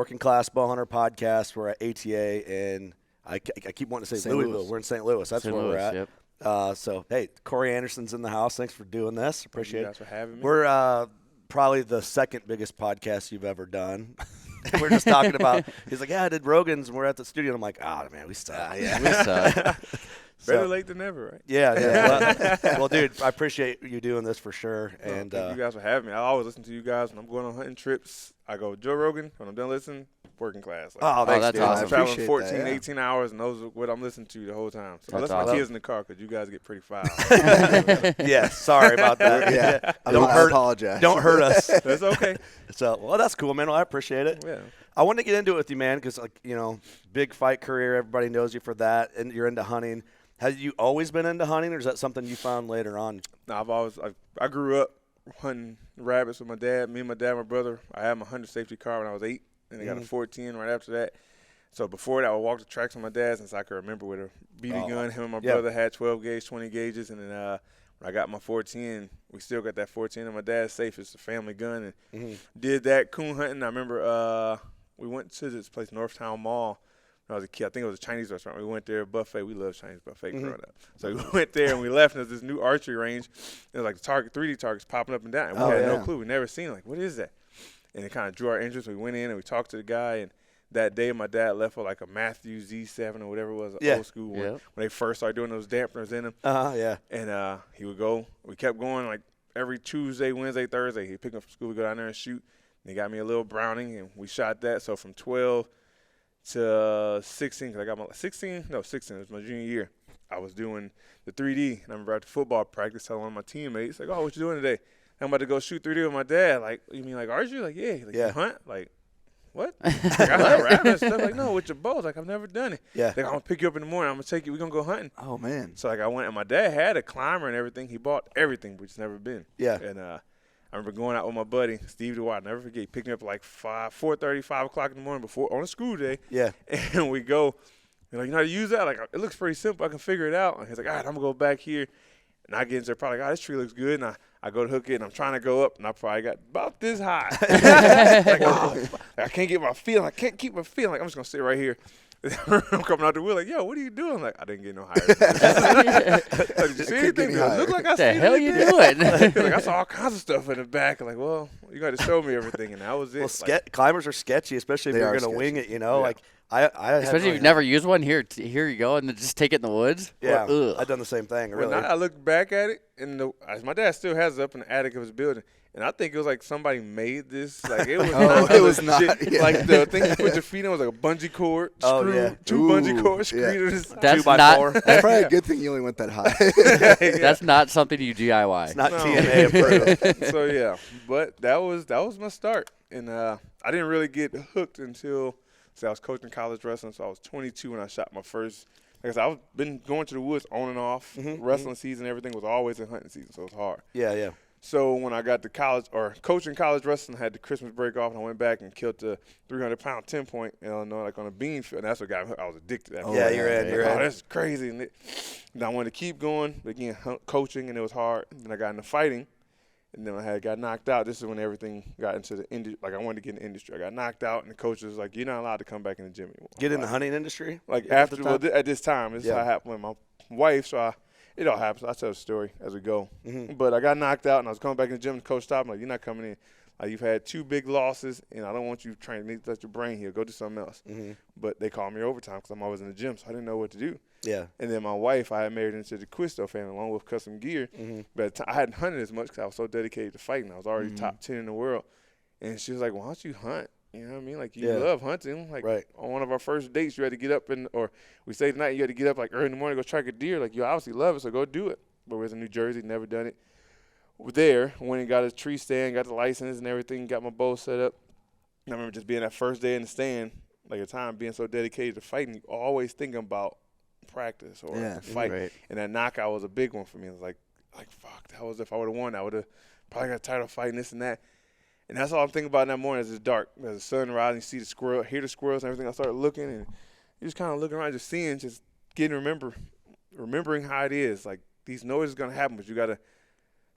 Working Class Bowhunter Podcast. We're at ATA, and I keep wanting to say St. Louisville. Louis. We're in St. Louis. That's St. where Louis, we're at. Yep. So, hey, Corey Anderson's in the house. Thanks for doing this. Appreciate it. Thank you guys for having me. We're probably the second biggest podcast you've ever done. And we're just talking about, he's like, yeah, I did Rogan's, and we're at the studio. And I'm like, oh, man, we suck. We suck. Better late than never, right? Yeah. Well, dude, I appreciate you doing this for sure. And thank you guys for having me. I always listen to you guys when I'm going on hunting trips. I go Joe Rogan. When I'm done listening, Working Class. Thanks, that's dude. awesome. I'm traveling 14, that, yeah. 18 hours, and those are what I'm listening to the whole time. So I That's listen to my awesome. kids in the car because you guys get pretty foul. Yeah, sorry about that. Yeah. I Don't apologize. Don't hurt us. That's okay. So, well, that's cool, man. Well, I appreciate it. Yeah. I wanted to get into it with you, man, because, like, you know, big fight career. Everybody knows you for that, and you're into hunting. Have you always been into hunting, or is that something you found later on? No, I grew up hunting rabbits with my dad. Me and my dad, my brother. I had my hunter safety car when I was 8, and I got a 14 right after that. So before that, I would walk the tracks with my dad since I could remember with a BB gun. Him and my brother had 12 gauge, 20 gauges, and then when I got my 14, we still got that 14 in my dad's safe. It's a family gun, and did that coon hunting. I remember we went to this place, Northtown Mall. When I was a kid, I think it was a Chinese restaurant. We went there, buffet. We love Chinese buffet growing up. So we went there and we left, and there's this new archery range. It was like the 3D targets popping up and down. And we had no clue. We never seen it. Like, what is that? And it kind of drew our interest. We went in and we talked to the guy. And that day, my dad left with like a Matthew Z7 or whatever it was, an old school one. When they first started doing those dampeners in them. And he would go. We kept going like every Tuesday, Wednesday, Thursday. He'd pick me up from school. We'd go down there and shoot. And he got me a little Browning, and we shot that. So from 12 to 16, because I got my 16 it was my junior year. I was doing the 3D, and I remember after football practice telling one of my teammates, like, oh, what you doing today? I'm about to go shoot 3D with my dad. Like, you mean like archery? Like, yeah. Like, you hunt? Like, what? Like, I hunt rabbits and stuff. Like, no, with your bows. Like, I've never done it. Yeah. Like, I'm going to pick you up in the morning. I'm going to take you. We're going to go hunting. Oh, man. So, like, I went, and my dad had a climber and everything. He bought everything, but it's never been. Yeah. And I remember going out with my buddy, Steve DeWatt. Never forget. He picked me up at like 4:30, 5 o'clock in the morning on a school day. Yeah. And we go, you know how to use that? Like, it looks pretty simple. I can figure it out. And he's like, all right, I'm going to go back here. And I get into there probably like, this tree looks good. And I go to hook it, and I'm trying to go up, and I probably got about this high. I can't get my feeling. I can't keep my feeling. Like, I'm just going to sit right here. I'm coming out the wheel like, yo, what are you doing? I'm like, I didn't get no higher than this. Like, did you see anything? It looked like I What see the hell you anything? doing? Like, I saw all kinds of stuff in the back. Like, well, you got to show me everything, and that was it. Well, climbers are sketchy, especially if They you're are going to wing sketchy. it, you know? Yeah. Like, I Especially if you've never used one. Here you go, and then just take it in the woods. Yeah, Ugh. I've done the same thing, When really. I look back at it, and my dad still has it up in the attic of his building, and I think it was like somebody made this. Like, it was not it was legit. not, yeah. Like, the thing you put your feet in was like a bungee cord. Two bungee cords screwed to the side. That's 2x4. That's probably a good thing you only went that high. That's not something you DIY. It's not No. TNA approved. So, yeah. But that was my start. And I didn't really get hooked until I was coaching college wrestling. So I was 22 when I shot my first. Like I said, I've been going to the woods on and off. Wrestling season, everything was always in hunting season, so it was hard. Yeah. So when I got to college or coaching college wrestling, I had the Christmas break off, and I went back and killed the 300-pound 10-point in Illinois, like on a bean field. And that's what got me hooked. I was addicted to that. Yeah, you're in. Oh, that's crazy. And I wanted to keep going, but again, coaching, and it was hard. And then I got into fighting, and then I got knocked out. This is when everything got into the industry. Like, I wanted to get in the industry. I got knocked out, and the coach was like, you're not allowed to come back in the gym anymore. Get in the hunting industry? Like, at this time, this is how it happened with my wife. So it all happens. I'll tell the story as we go. But I got knocked out, and I was coming back in the gym, and the coach stopped me. Like, you're not coming in. Like, you've had 2 big losses, and I don't want you trying to let your brain heal. Go do something else. But they called me overtime because I'm always in the gym, so I didn't know what to do. Yeah. And then my wife, I had married into the Quisto family along with Custom Gear. But I hadn't hunted as much because I was so dedicated to fighting. I was already top 10 in the world. And she was like, well, why don't you hunt? You know what I mean? Like, you love hunting. Like, on one of our first dates, you had to get up or we stayed the night, you had to get up like early in the morning to go track a deer. Like, you obviously love it, so go do it. But we was in New Jersey, never done it. There, went and got a tree stand, got the license and everything, got my bow set up. And I remember just being that first day in the stand, like a time being so dedicated to fighting, you always thinking about practice or the fight. Right. And that knockout was a big one for me. It was like fuck, that was if I would have won, I would have probably got tired of fighting this and that. And that's all I'm thinking about in that morning as it's dark. As the sun rises, you see the squirrel, hear the squirrels and everything. I started looking and you just kind of looking around, just seeing, remembering how it is. Like, these noises going to happen, but you got to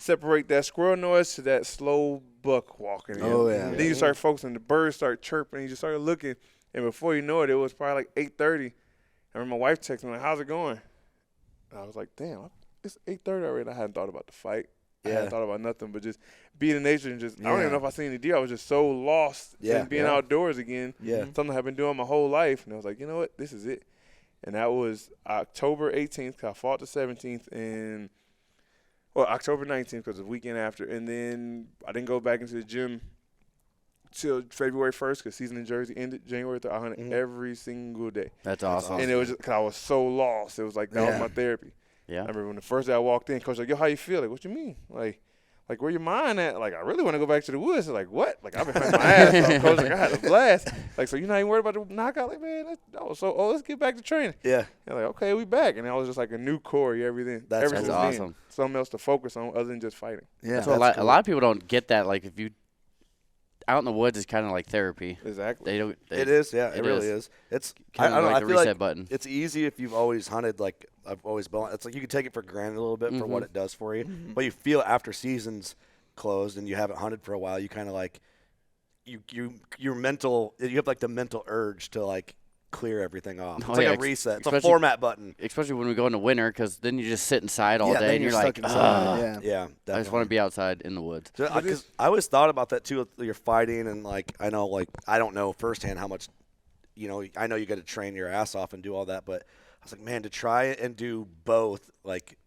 separate that squirrel noise to that slow buck walking. Oh, yeah. And then you start focusing, the birds start chirping, and you just started looking. And before you know it, it was probably like 8:30. I remember my wife texted me, like, how's it going? And I was like, damn, it's 8:30 already. I hadn't thought about the fight. I hadn't thought about nothing but just being in nature and just, I don't even know if I seen any deer. I was just so lost in being outdoors again. Yeah. Something I've been doing my whole life. And I was like, you know what? This is it. And that was October 18th, 'cause I fought the 17th, and October 19th, because the weekend after. And then I didn't go back into the gym till February 1st, because season in Jersey ended January 3rd. I hunted every single day. That's awesome. And it was just because I was so lost. It was like that was my therapy. Yeah. I remember when the first day I walked in, coach was like, yo, how you feel? Like, what you mean? Like where your mind at? Like, I really want to go back to the woods. Like, what? Like, I've been hunting my ass off. Coach, like, I had a blast. Like, so you're not even worried about the knockout? Like, man, let's get back to training. Yeah. And like, okay, we back. And I was just like a new Corey, everything. That's awesome. Something else to focus on other than just fighting. Yeah. So a lot of people don't get that. Like, if you out in the woods is kind of like therapy. Exactly. They don't. It is, yeah. It really is. It's I Kinda don't know. like I the feel reset like button. it's easy if you've always hunted. Like I've always been. It's like you can take it for granted a little bit for Mm-hmm. what it does for you, but you feel after seasons closed and you haven't hunted for a while, you kind of like your mental. You have like the mental urge to like clear everything off. It's Oh, like yeah, a reset. It's a especially- format button. Especially when we go into winter, because then you just sit inside all Yeah, day then and you're you're like, stuck inside, yeah. Yeah, I just definitely. want to be outside in the woods. So, 'cause I always thought about that too. With your fighting and like I know, like I don't know firsthand how much, I know you got to train your ass off and do all that, but I was like, man, to try and do both, like,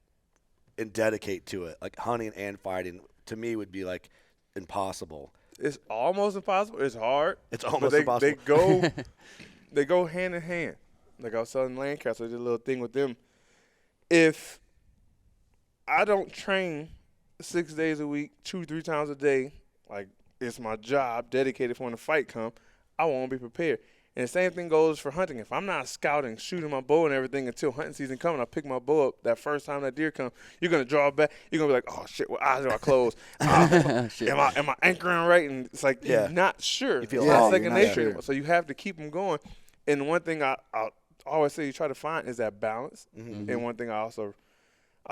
and dedicate to it, like hunting and fighting, to me would be like impossible. It's almost impossible. It's hard. It's but almost impossible. They go hand in hand. Like I was telling Lancaster, I did a little thing with them. If I don't train 6 days a week, 2-3 times a day, like it's my job, dedicated for when the fight come, I won't be prepared. And the same thing goes for hunting. If I'm not scouting, shooting my bow and everything until hunting season comes, I pick my bow up that first time that deer comes, you're gonna draw back. You're gonna be like, oh shit, what eyes do I close? Shit. Am I anchoring right? And it's like Yeah. you're not sure. You feel It's off. not You're second not nature. sure. So you have to keep them going. And one thing I always say you try to find is that balance. And one thing I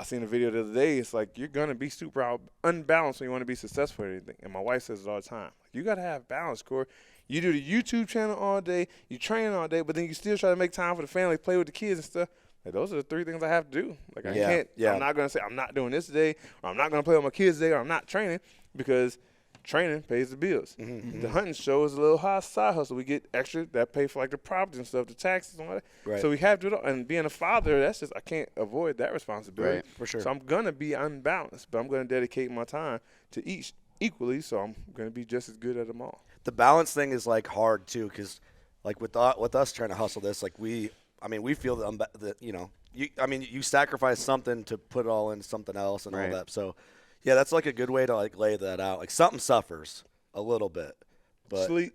seen a video the other day. It's like you're gonna be super unbalanced when you want to be successful at anything. And my wife says it all the time. You gotta have balance, Corey. You do the YouTube channel all day, you train all day, but then you still try to make time for the family, play with the kids and stuff. Like those are the 3 things I have to do. Like I can't. Yeah. I'm not gonna say I'm not doing this today, or I'm not gonna play with my kids today, or I'm not training because training pays the bills. The hunting show is a little high side hustle. We get extra that pay for like the property and stuff, the taxes and all that. Right. So we have to do it all. And being a father, that's just I can't avoid that responsibility. Right, for sure. So I'm gonna be unbalanced, but I'm gonna dedicate my time to each equally. So I'm gonna be just as good at them all. The balance thing is like hard too, because like with us trying to hustle this, like we feel that you sacrifice something to put it all into something else and Right. all that. So yeah, that's like a good way to like lay that out. Like something suffers a little bit, but Sleep.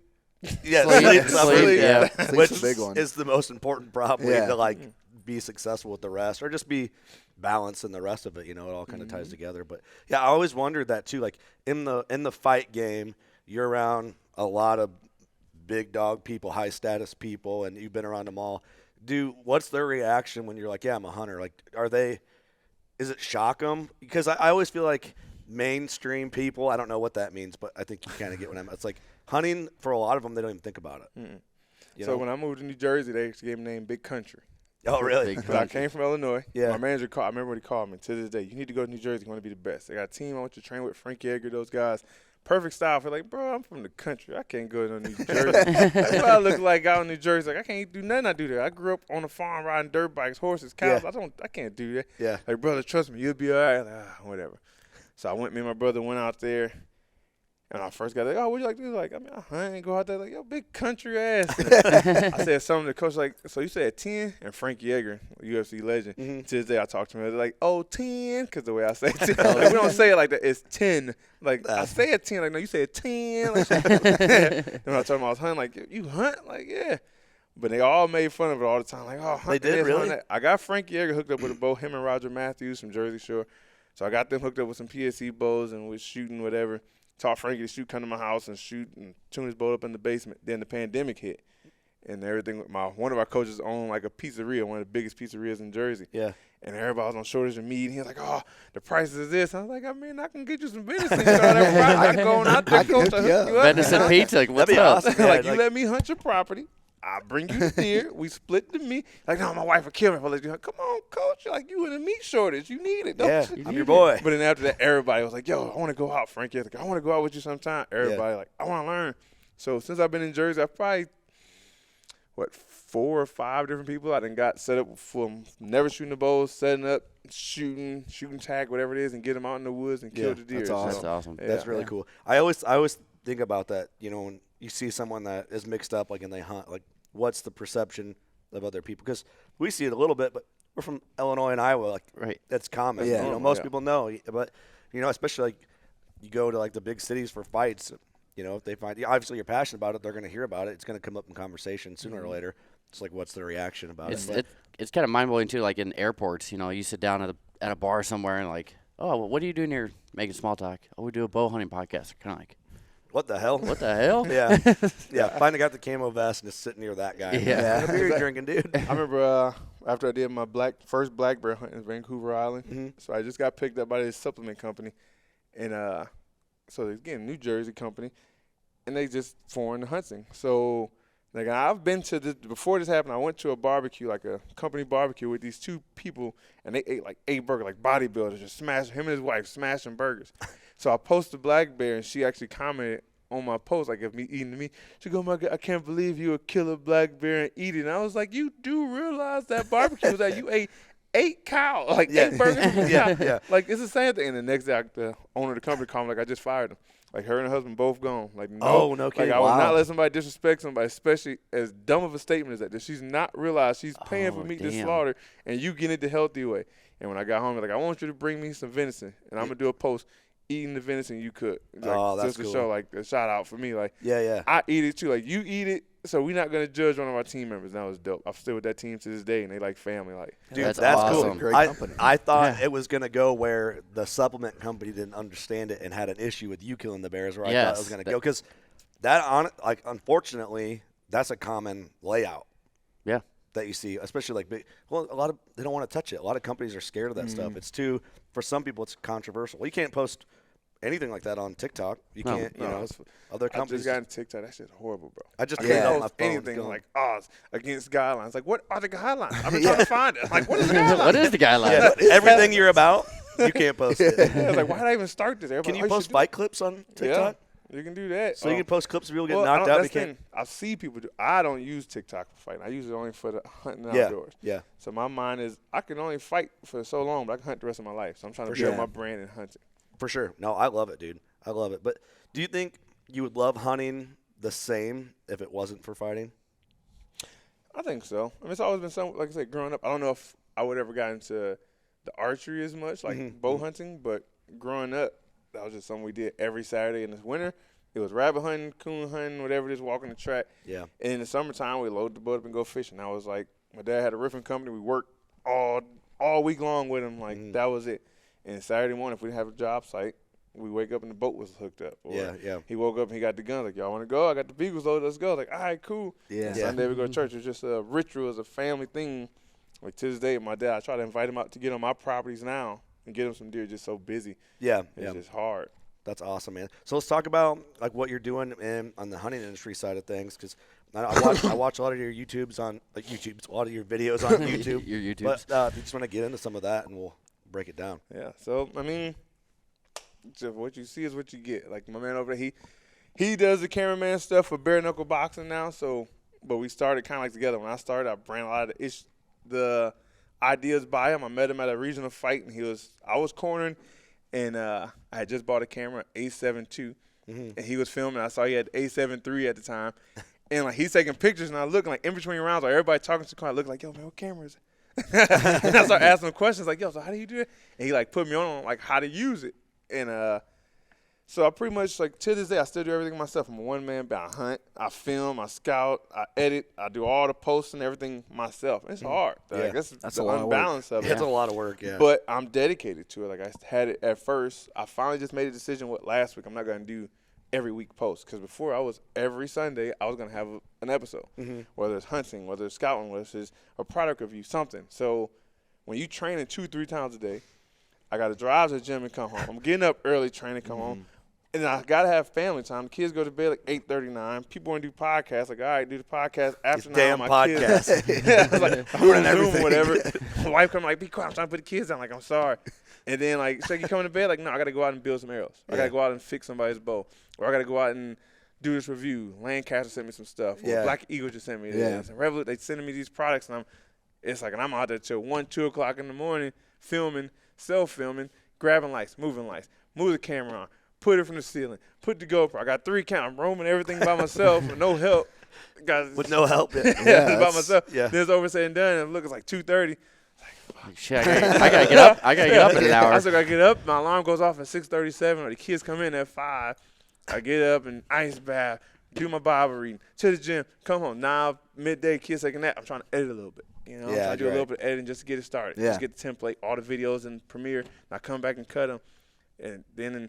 yeah, Sleep, suffers, sleep, yeah. Sleep's which a big one. is the most important probably Yeah. to like be successful with the rest, or just be balanced in the rest of it. It all kind of ties together. But yeah, I always wondered that too. Like in the fight game, you're around a lot of big dog people, high status people, and you've been around them all. What's their reaction when you're like, yeah, I'm a hunter? Like, is it shock them? Because I always feel like mainstream people, I don't know what that means, but I think you kind of get what it's like hunting for a lot of them, they don't even think about it. So when I moved to New Jersey, they actually gave me the name Big Country. Oh, really? Big But I came from Illinois. Yeah. My manager I remember what he called me to this day. You need to go to New Jersey. You want to be the best. They got a team I want you to train with, Frank Yeager, those guys. Perfect style. For like, bro, I'm from the country. I can't go to New Jersey. That's what I look like out in New Jersey. Like, I can't do nothing I do there. I grew up on a farm riding dirt bikes, horses, cows. Yeah. I can't do that. Yeah. Like, brother, trust me, you'll be all right. Like, whatever. So me and my brother went out there. And I first got like, oh, what you like to do? Like, I mean, I ain't go out there like, yo, big country ass. I said something to the coach like, so you said 10? And Frank Yeager, UFC legend, to this day I talk to him. They're like, oh, 10? Because the way I say 10. Like, we don't say it like that. It's 10. Like, I say it 10. Like, no, you said 10. Like, and when I told him I was hunting, like, you hunt? Like, yeah. But they all made fun of it all the time. Like, oh, hunt They did, this, really? hunt that. I got Frank Yeager hooked up with a bow, him and Roger Matthews from Jersey Shore. So I got them hooked up with some PSC bows and was shooting whatever. Taught Frankie to shoot, come to my house and shoot and tune his boat up in the basement. Then the pandemic hit, and everything. One of our coaches owned like a pizzeria, one of the biggest pizzerias in Jersey. Yeah. And everybody was on shortage of meat. And he was like, "Oh, the price is this." I was like, "I mean, I can get you some venison. I can go out there, coach, to hook you up." Venison pizza. Like, what's That'd be up? awesome. Yeah, Like, you let me hunt your property. I'll bring you the deer. We split the meat. Like, no, my wife will kill me if I let you hunt. Come on, coach. Like, you in a meat shortage. You need it, don't Yeah, you? I'm your boy. But then after that, everybody was like, "Yo, I want to go out, Frankie." Like, I want to go out with you sometime. Everybody like, I want to learn. So since I've been in Jersey, I've probably, 4 or 5 different people I done got set up from never shooting the bow, setting up, shooting tag, whatever it is, and get them out in the woods and kill the deer. that's awesome. That's awesome. Yeah. That's really cool. I always think about that. You know, when you see someone that is mixed up, like, and they hunt, like, what's the perception of other people? Because we see it a little bit, but we're from Illinois and Iowa. Like, Right. that's common. Yeah. You know, most people know. But, you know, especially, like, you go to, like, the big cities for fights. You know, if they find, obviously you're passionate about it, they're going to hear about it. It's going to come up in conversation sooner or later. It's like, what's their reaction about it? It's kind of mind blowing too. Like in airports, you know, you sit down at a bar somewhere and like, oh, well, what are you doing here making small talk? Oh, we do a bow hunting podcast. Kind of like, What the hell? what the hell? Yeah. Yeah. Finally got the camo vest and just sitting near that guy. Yeah. What beer you drinking, dude? I remember after I did my first black bear hunt in Vancouver Island, Mhm. so I just got picked up by this supplement company, and so again, New Jersey company, and they just foreign hunting. So like I've been to this before this happened. I went to a barbecue, like a company barbecue, with these 2 people, and they ate like 8 burgers, like bodybuilders, just smashing. Him and his wife smashing burgers. So I posted black bear, and she actually commented on my post, like, of me eating the meat. She go, "My God, I can't believe you would kill a black bear and eat it." And I was like, "You do realize that barbecue was that you ate 8 cows, like 8 burgers from a cow." Yeah. Like, it's the same thing. And the next day, the owner of the company called me, like, I just fired him. Like, her and her husband both gone. Like, Oh, no kidding. Like, I would Wow. not let somebody disrespect somebody, especially as dumb of a statement as that she's not realized she's paying for Oh, meat to damn. slaughter, and you get it the healthy way. And when I got home, like, I want you to bring me some venison, and I'm going to do a post eating the venison you cook. Like, Oh, that's just to cool. show, like, a shout out for me. Like, Yeah, yeah. I eat it too. Like, you eat it, so we're not gonna judge one of our team members. That was dope. I'm still with that team to this day, and they like family. Like, Dude, That's that's awesome. cool. Great I, company. I thought Yeah. it was going to go where the supplement company didn't understand it and had an issue with you killing the bears, where I thought it Yes, was going to that- go. Because unfortunately, that's a common layout Yeah. that you see, especially like big. Well, they don't want to touch it. A lot of companies are scared of that stuff. It's too, for some people, it's controversial. You can't post anything like that on TikTok. You No. can't, you No, know, it's- other I companies. just got on TikTok. That shit's horrible, bro. I just I cleaned can't out my post phone. anything Going- like, it's against guidelines. Like, what are the guidelines? I've been trying to find it. Like, what is the guidelines? What is the guideline? Yeah, everything you're about, you can't post it. I was like, why did I even start this? Everybody, Can you "Oh, post should do fight clips on it." TikTok? Yeah, you can do that. So you can post clips of people getting Well, knocked out. that's the Because thing. I see people do. I don't use TikTok for fighting. I use it only for the hunting yeah, outdoors. yeah, So my mind is, I can only fight for so long, but I can hunt the rest of my life. So I'm trying to For build sure. my brand in hunting. for sure. No, I love it, dude. I love it. But do you think you would love hunting the same if it wasn't for fighting? I think so. I mean, it's always been something, like I said, growing up. I don't know if I would ever got into the archery as much, like bow hunting, but growing up, that was just something we did every Saturday in the winter. It was rabbit hunting, coon hunting, whatever it is, walking the track. Yeah. And in the summertime, we load the boat up and go fishing. I was like, my dad had a riffing company. We worked all week long with him. Like, that was it. And Saturday morning, if we didn't have a job site, we wake up and the boat was hooked up. Or Yeah, yeah. he woke up and he got the guns. Like, y'all want to go? I got the beagles loaded. Let's go. Like, all right, cool. Yeah. Yeah. Sunday we go to church. It's just a ritual. It's a family thing. Like, to this day, my dad, I try to invite him out to get on my properties now and get him some deer. Just so busy. Yeah, It's yeah. just hard. That's awesome, man. So let's talk about like what you're doing on the hunting industry side of things, because I watch a lot of your YouTubes on a lot of your videos on YouTube. Your YouTubes. But if you just want to get into some of that, and we'll break it down. Yeah. So, I mean, just what you see is what you get. Like, my man over there, he does the cameraman stuff for bare knuckle boxing now. So, but we started kind of like together. When I started, I ran a lot of the ideas by him. I met him at a regional fight, and I was cornering, and I had just bought a camera, A7 II, and he was filming. I saw he had A7 III at the time, and like he's taking pictures, and I look like in between rounds, like everybody talking to the car, I look like, yo, man, what camera is it? And I started asking him questions like, yo, so how do you do it? And he like put me on like how to use it, and so I pretty much, like, to this day, I still do everything myself. I'm a one-man band. I hunt, I film, I scout, I edit, I do all the posting, everything myself. It's hard. Yeah. Like, that's That's the a lot of work. unbalance of it. It's a lot of work, yeah. But I'm dedicated to it. Like, I had it at first. I finally just made a decision last week. I'm not going to do every week post. Because before, every Sunday, I was going to have an episode. Whether it's hunting, whether it's scouting, whether it's a product review, something. So when you training 2-3 times a day, I got to drive to the gym and come home. I'm getting up early, training, come home. And then I got to have family time. The kids go to bed like 8:39. People want to do podcasts. Like, all right, do the podcast after These damn podcasts. podcasts. I was like, I'm on Zoom or whatever. My wife come like, be quiet. I'm trying to put the kids down. Like, I'm sorry. And then, like, so you coming to bed? Like, no, I got to go out and build some arrows. I got to go out and fix somebody's bow. Or I got to go out and do this review. Lancaster sent me some stuff. Or Black Eagle just sent me this. And Revolut, they sending me these products. And I'm out there till 1, 2 o'clock in the morning filming, self-filming, grabbing lights, move the camera on. Put it from the ceiling. Put the GoPro. I got 3 cameras. I'm roaming everything by myself with no help. With no help. By myself. Yeah. Then it's over said and done. And look, it's like 2:30. Shit, I gotta get up. I gotta get up in an hour. I still gotta get up. My alarm goes off at 6:37. Or the kids come in at 5. I get up and ice bath, do my Bible reading, to the gym, come home. Now midday, kids taking that. I'm trying to edit a little bit. You know, I do a little bit of editing just to get it started. Just get the template, all the videos in Premiere. And I come back and cut them, and then.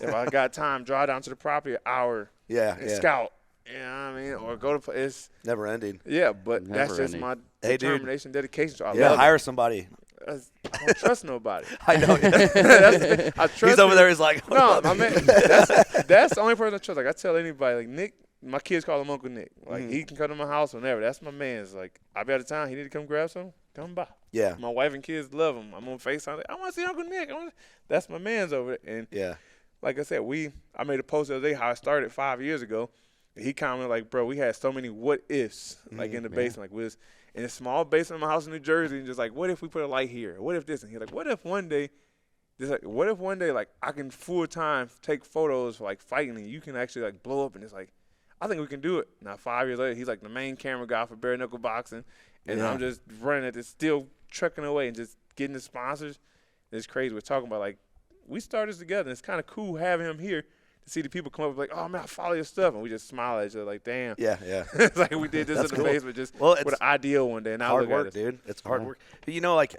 If I got time, drive down to the property an hour. And scout. You know what I mean? Or go to it's never ending. Yeah, but that's just my determination, dedication. So I love hire somebody. I don't trust nobody. I know. I trust he's over there. He's like, no, my man. That's the only person I trust. Like I tell anybody, like Nick, my kids call him Uncle Nick. Like he can come to my house whenever. That's my man's. Like I'll be out of town. He need to come grab something. Come by. Yeah. My wife and kids love him. I'm on FaceTime. Like, I want to see Uncle Nick. That's my man's over there. And like I said, I made a post the other day how I started 5 years ago. And he commented like, bro, we had so many what ifs like in the basement. Like we was in a small basement in my house in New Jersey and just like, what if we put a light here? What if this? And he's like, what if one day like I can full time take photos for like fighting and you can actually like blow up and it's like, I think we can do it. Now 5 years later, he's like the main camera guy for bare knuckle boxing. And I'm just running at this, still trucking away and just getting the sponsors. It's crazy. We're talking about like, we started this together. It's kind of cool having him here to see the people come up like, oh, man, I follow your stuff. And we just smile at each other like, damn. Yeah. It's like we did this in the basement just with an ideal one day. And now hard look work, at it. dude. It's hard work. But, you know, like,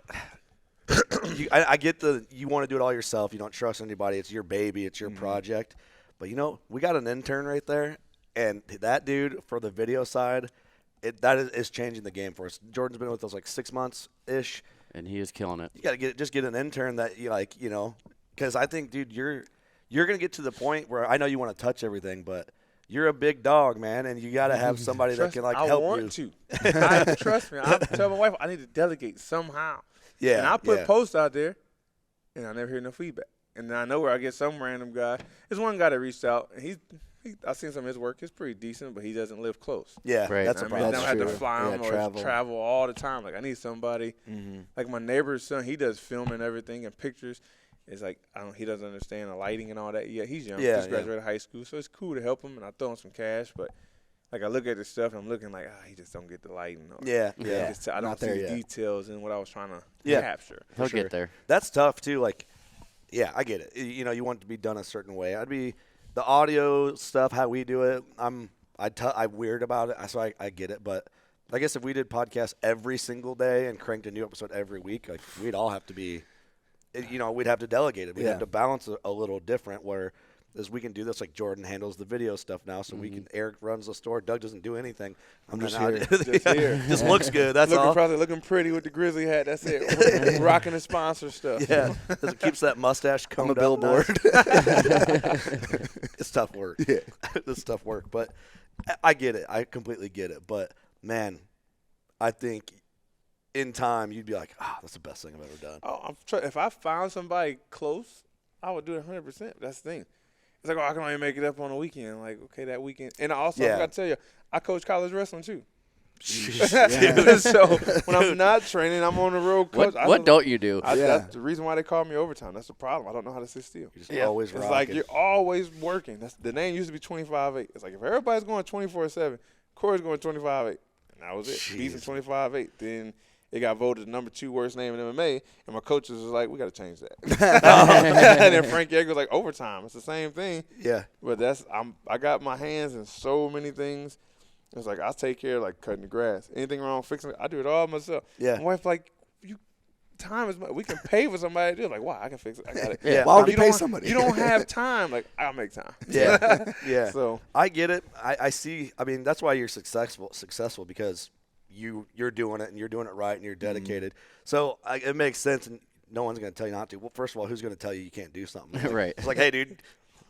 I get you want to do it all yourself. You don't trust anybody. It's your baby. It's your project. But, you know, we got an intern right there. And that dude, for the video side, that is changing the game for us. Jordan's been with us like 6 months-ish. And he is killing it. You got to get an intern that you like, you know. Because I think, dude, you're going to get to the point where I know you want to touch everything, but you're a big dog, man, and you got to have somebody that can, like, help you. I want to. Trust me. I tell my wife I need to delegate somehow. Yeah. And I put posts out there, and I never hear no feedback. And then I know where I get some random guy. There's one guy that reached out, and I've seen some of his work. It's pretty decent, but he doesn't live close. Yeah, right. That's a problem. I have to fly him or travel all the time. Like, I need somebody. Like, my neighbor's son, he does film and everything and pictures. It's like, he doesn't understand the lighting and all that. Yeah, he's young. Just graduated high school. So it's cool to help him, and I throw him some cash. But, like, I look at this stuff, and I'm looking like, he just don't get the lighting. Or, I don't see the details in what I was trying to capture. He'll get there. That's tough, too. Like, yeah, I get it. You know, you want it to be done a certain way. The audio stuff, how we do it, I'm weird about it, so I get it. But I guess if we did podcasts every single day and cranked a new episode every week, like we'd all have to be, you know, we'd have to delegate it. We'd have to balance it a little different. Whereas we can do this, like Jordan handles the video stuff now, so we can. Eric runs the store. Doug doesn't do anything. I'm just here. Just looks good. That's all. Probably looking pretty with the grizzly hat. That's it. Rocking the sponsor stuff. Yeah, it keeps that mustache combed up. I'm a billboard. It's tough work. Yeah, it's tough work. But I get it. I completely get it. But man, I think in time you'd be like, that's the best thing I've ever done. If I found somebody close, I would do it 100%. That's the thing. It's like, I can only make it up on a weekend. Like, okay, that weekend. And I got to tell you, I coach college wrestling too. So when I'm not training, I'm on the road. Coach. What don't you do? That's the reason why they call me overtime. That's the problem. I don't know how to sit still. You're just always rocking. It's like you're always working. The name used to be 25-8. It's like if everybody's going 24/7, Corey's going 25-8. And that was it. Beefing 25-8. Then it got voted the number 2 worst name in MMA, and my coaches was like, we got to change that. And then Frank Yeager was like, overtime. It's the same thing. Yeah. But I got my hands in so many things. It's like I take care of like cutting the grass. Anything wrong fixing it, I do it all myself. Yeah. My wife like, time is money. We can pay for somebody to do it. Like, why? I can fix it. I got it. Yeah. Why would you pay somebody? You don't have time. Like, I'll make time. Yeah. Yeah. So I get it. I see. I mean, that's why you're successful because you're doing it and you're doing it right and you're dedicated. So it makes sense, and no one's going to tell you not to. Well, first of all, who's going to tell you can't do something? Like, Right. It's like, hey, dude,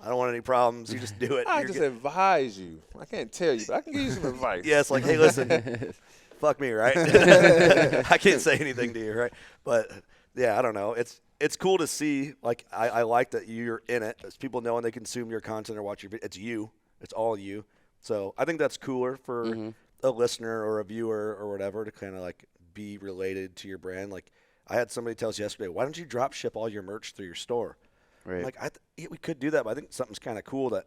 I don't want any problems. You just do it. I just advise you. I can't tell you, but I can give you some advice. Yeah, it's like, hey, listen, fuck me, right? I can't say anything to you, right? But yeah, I don't know. It's cool to see. Like, I like that you're in it. As people know when they consume your content or watch your video, it's you. It's all you. So I think that's cooler for a listener or a viewer or whatever to kind of like be related to your brand. Like, I had somebody tell us yesterday, why don't you drop ship all your merch through your store? Right. Like, we could do that, but I think something's kind of cool that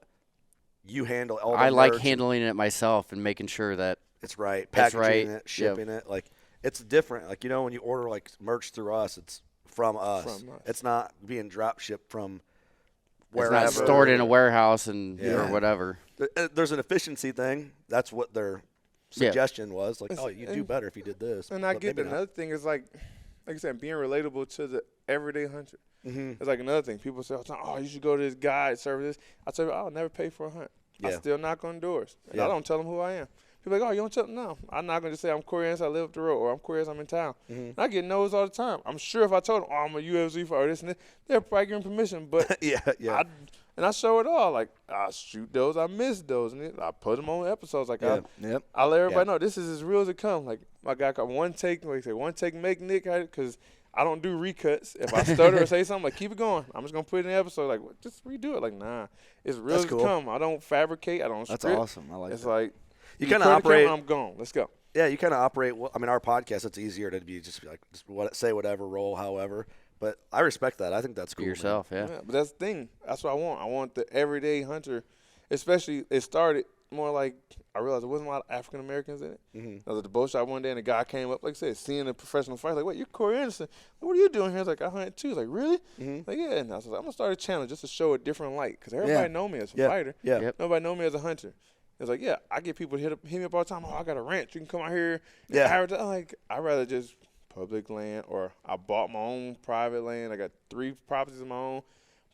you handle all the I like merch handling it myself and making sure that it's right, It's packaging right. it, shipping it. Like, it's different. Like, when you order like merch through us, it's from us. From us. It's not being drop shipped from it's wherever. not stored in a warehouse and Yeah. or whatever. There's an efficiency thing. That's what their suggestion was. Like, oh, you do better if you did this. And I But get maybe another thing is like I said, being relatable to the everyday hunter. It's like another thing. People say, oh, you should go to this guide service. I tell you, I'll never pay for a hunt. I Yeah. still knock on doors. And Yeah. I don't tell them who I am. People are like, oh, you don't tell them? No. I'm not going to just say I'm Corey Anderson, I live up the road, or I'm Corey Anderson, I'm in town. And I get no's all the time. I'm sure if I told them, oh, I'm a UFC fighter, or this and this, they'll probably give me permission. But yeah. I show it all. Like, I shoot those, I miss those, and I put them on episodes. Like, Yeah. I let everybody know this is as real as it comes. Like, my guy called one take, make Nick, because I don't do recuts. If I stutter or say something, like, keep it going. I'm just going to put it in the episode. Like, just redo it. Like, nah, it's real That's as cool. it comes. I don't fabricate. I don't That's script. awesome. I like It's that. like, You put kind of the operate. camera, I'm gone. Let's go. Yeah, you kind of operate. Well, I mean, our podcast, it's easier to be just like say whatever, roll however. But I respect that. I think that's cool. Be yourself, yeah. Yeah, but that's the thing. That's what I want. I want the everyday hunter, especially it started more like I realized there wasn't a lot of African Americans in it. I was at the bow shop one day and a guy came up, like I said, seeing a professional fight, like, wait, you're Corey Anderson. What are you doing here? I was like, I hunt too. He's like, really? Like, yeah. And I was like, I'm going to start a channel just to show a different light because everybody know me as a fighter. Yeah. Yep. Nobody know me as a hunter. It's like, yeah, I get people to hit me up all the time. Oh, I got a ranch. You can come out here. Yeah. I'm like, I'd rather just public land, or I bought my own private land. I got 3 properties of my own,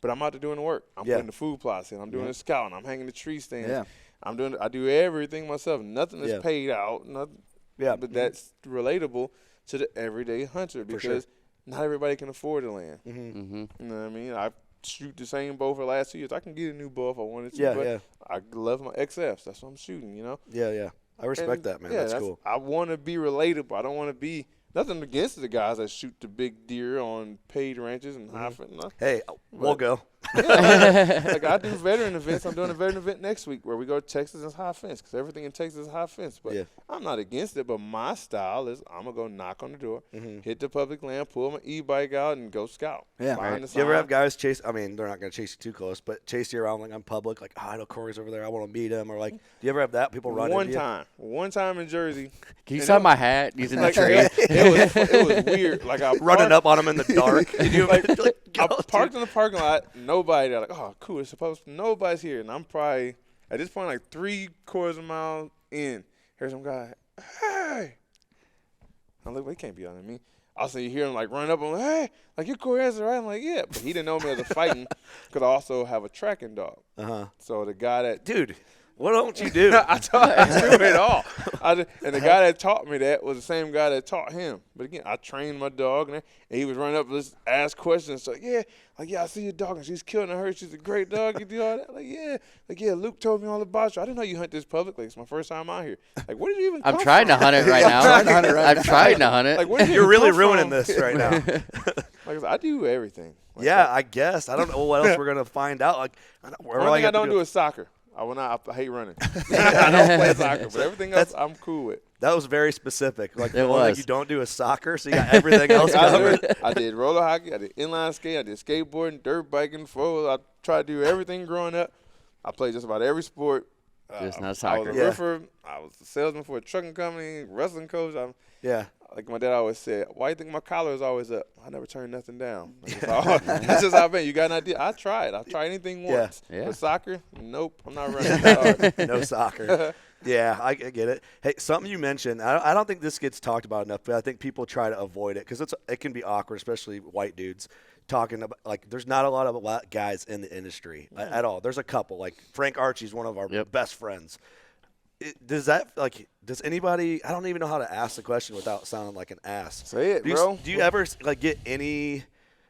but I'm out there doing the work. I'm putting the food plots in. I'm doing the scouting. I'm hanging the tree stands. Yeah. I do everything myself. Nothing is paid out. Nothing. Yeah. But that's relatable to the everyday hunter because not everybody can afford the land. You know what I mean? I shoot the same bow for the last 2 years. I can get a new bow if I wanted to. But I love my XFs. That's what I'm shooting, Yeah. I respect that, man. That's cool. I want to be relatable. I don't want to be nothing against the guys that shoot the big deer on paid ranches and high fence. No. Hey, we'll go. Like I do veteran events. I'm doing a veteran event next week where we go to Texas and high fence because everything in Texas is high fence. But I'm not against it. But my style is I'm going to go knock on the door, hit the public land, pull my e-bike out, and go scout. Yeah. Find the Do you ever sign. have guys chase? I mean, they're not going to chase you too close, but chase you around like on public, like, I know Corey's over there. I want to meet him. Or like, do you ever have that? People run into you? One time in Jersey. Can you And sign my hat using the Like, tree? it was weird. Like I Running up on him in the dark. And you Like, go, I parked dude. in the parking lot. Nobody. They're like, oh, cool. It's supposed to. Nobody's here. And I'm probably, at this point, like 3/4 of a mile in. Here's some guy. Hey. I'm like, well, he can't be on me. Also, you hear him, like, run up. I'm like, hey. Like, you're Corey Anderson, right? I'm like, yeah. But he didn't know me as a fighting because I also have a tracking dog. So the guy that. Dude, what don't you do? I do it all. And the guy that taught me that was the same guy that taught him. But again, I trained my dog, and he was running up and just ask questions. So yeah, I see your dog, and she's killing her. She's a great dog. You do all that? Like yeah, Luke told me all about you. I didn't know you hunt this public. Like it's my first time out here. Like where did you even? I'm come trying to from? hunt it right now. I'm trying to hunt it. Like where did you You're even really come ruining from? this right now. Like I said, I do everything. Like, Yeah, I guess. I don't know what else we're gonna find out. Like, One thing I don't do is soccer. I hate running. I don't play soccer, but everything else I'm cool with. That was very specific. Like, It the one thing was. you don't do is soccer, so you got everything else covered. I did roller hockey. I did inline skate. I did skateboarding, dirt biking, football. I tried to do everything growing up. I played just about every sport. Just not I soccer. was a roofer. I was a salesman for a trucking company, wrestling coach. Yeah. Like my dad always said, why do you think my collar is always up? I never turn nothing down. That's just how I've been. You got an idea? I tried. I tried anything once. Yeah. But soccer, nope. I'm not running that hard. No soccer. Yeah, I get it. Hey, something you mentioned, I don't think this gets talked about enough, but I think people try to avoid it because it can be awkward, especially white dudes talking about, like, there's not a lot of guys in the industry at all. There's a couple. Like, Frank Archie's one of our best friends. does anybody? I don't even know how to ask the question without sounding like an ass. Say it, do you, bro. Do you ever like get any?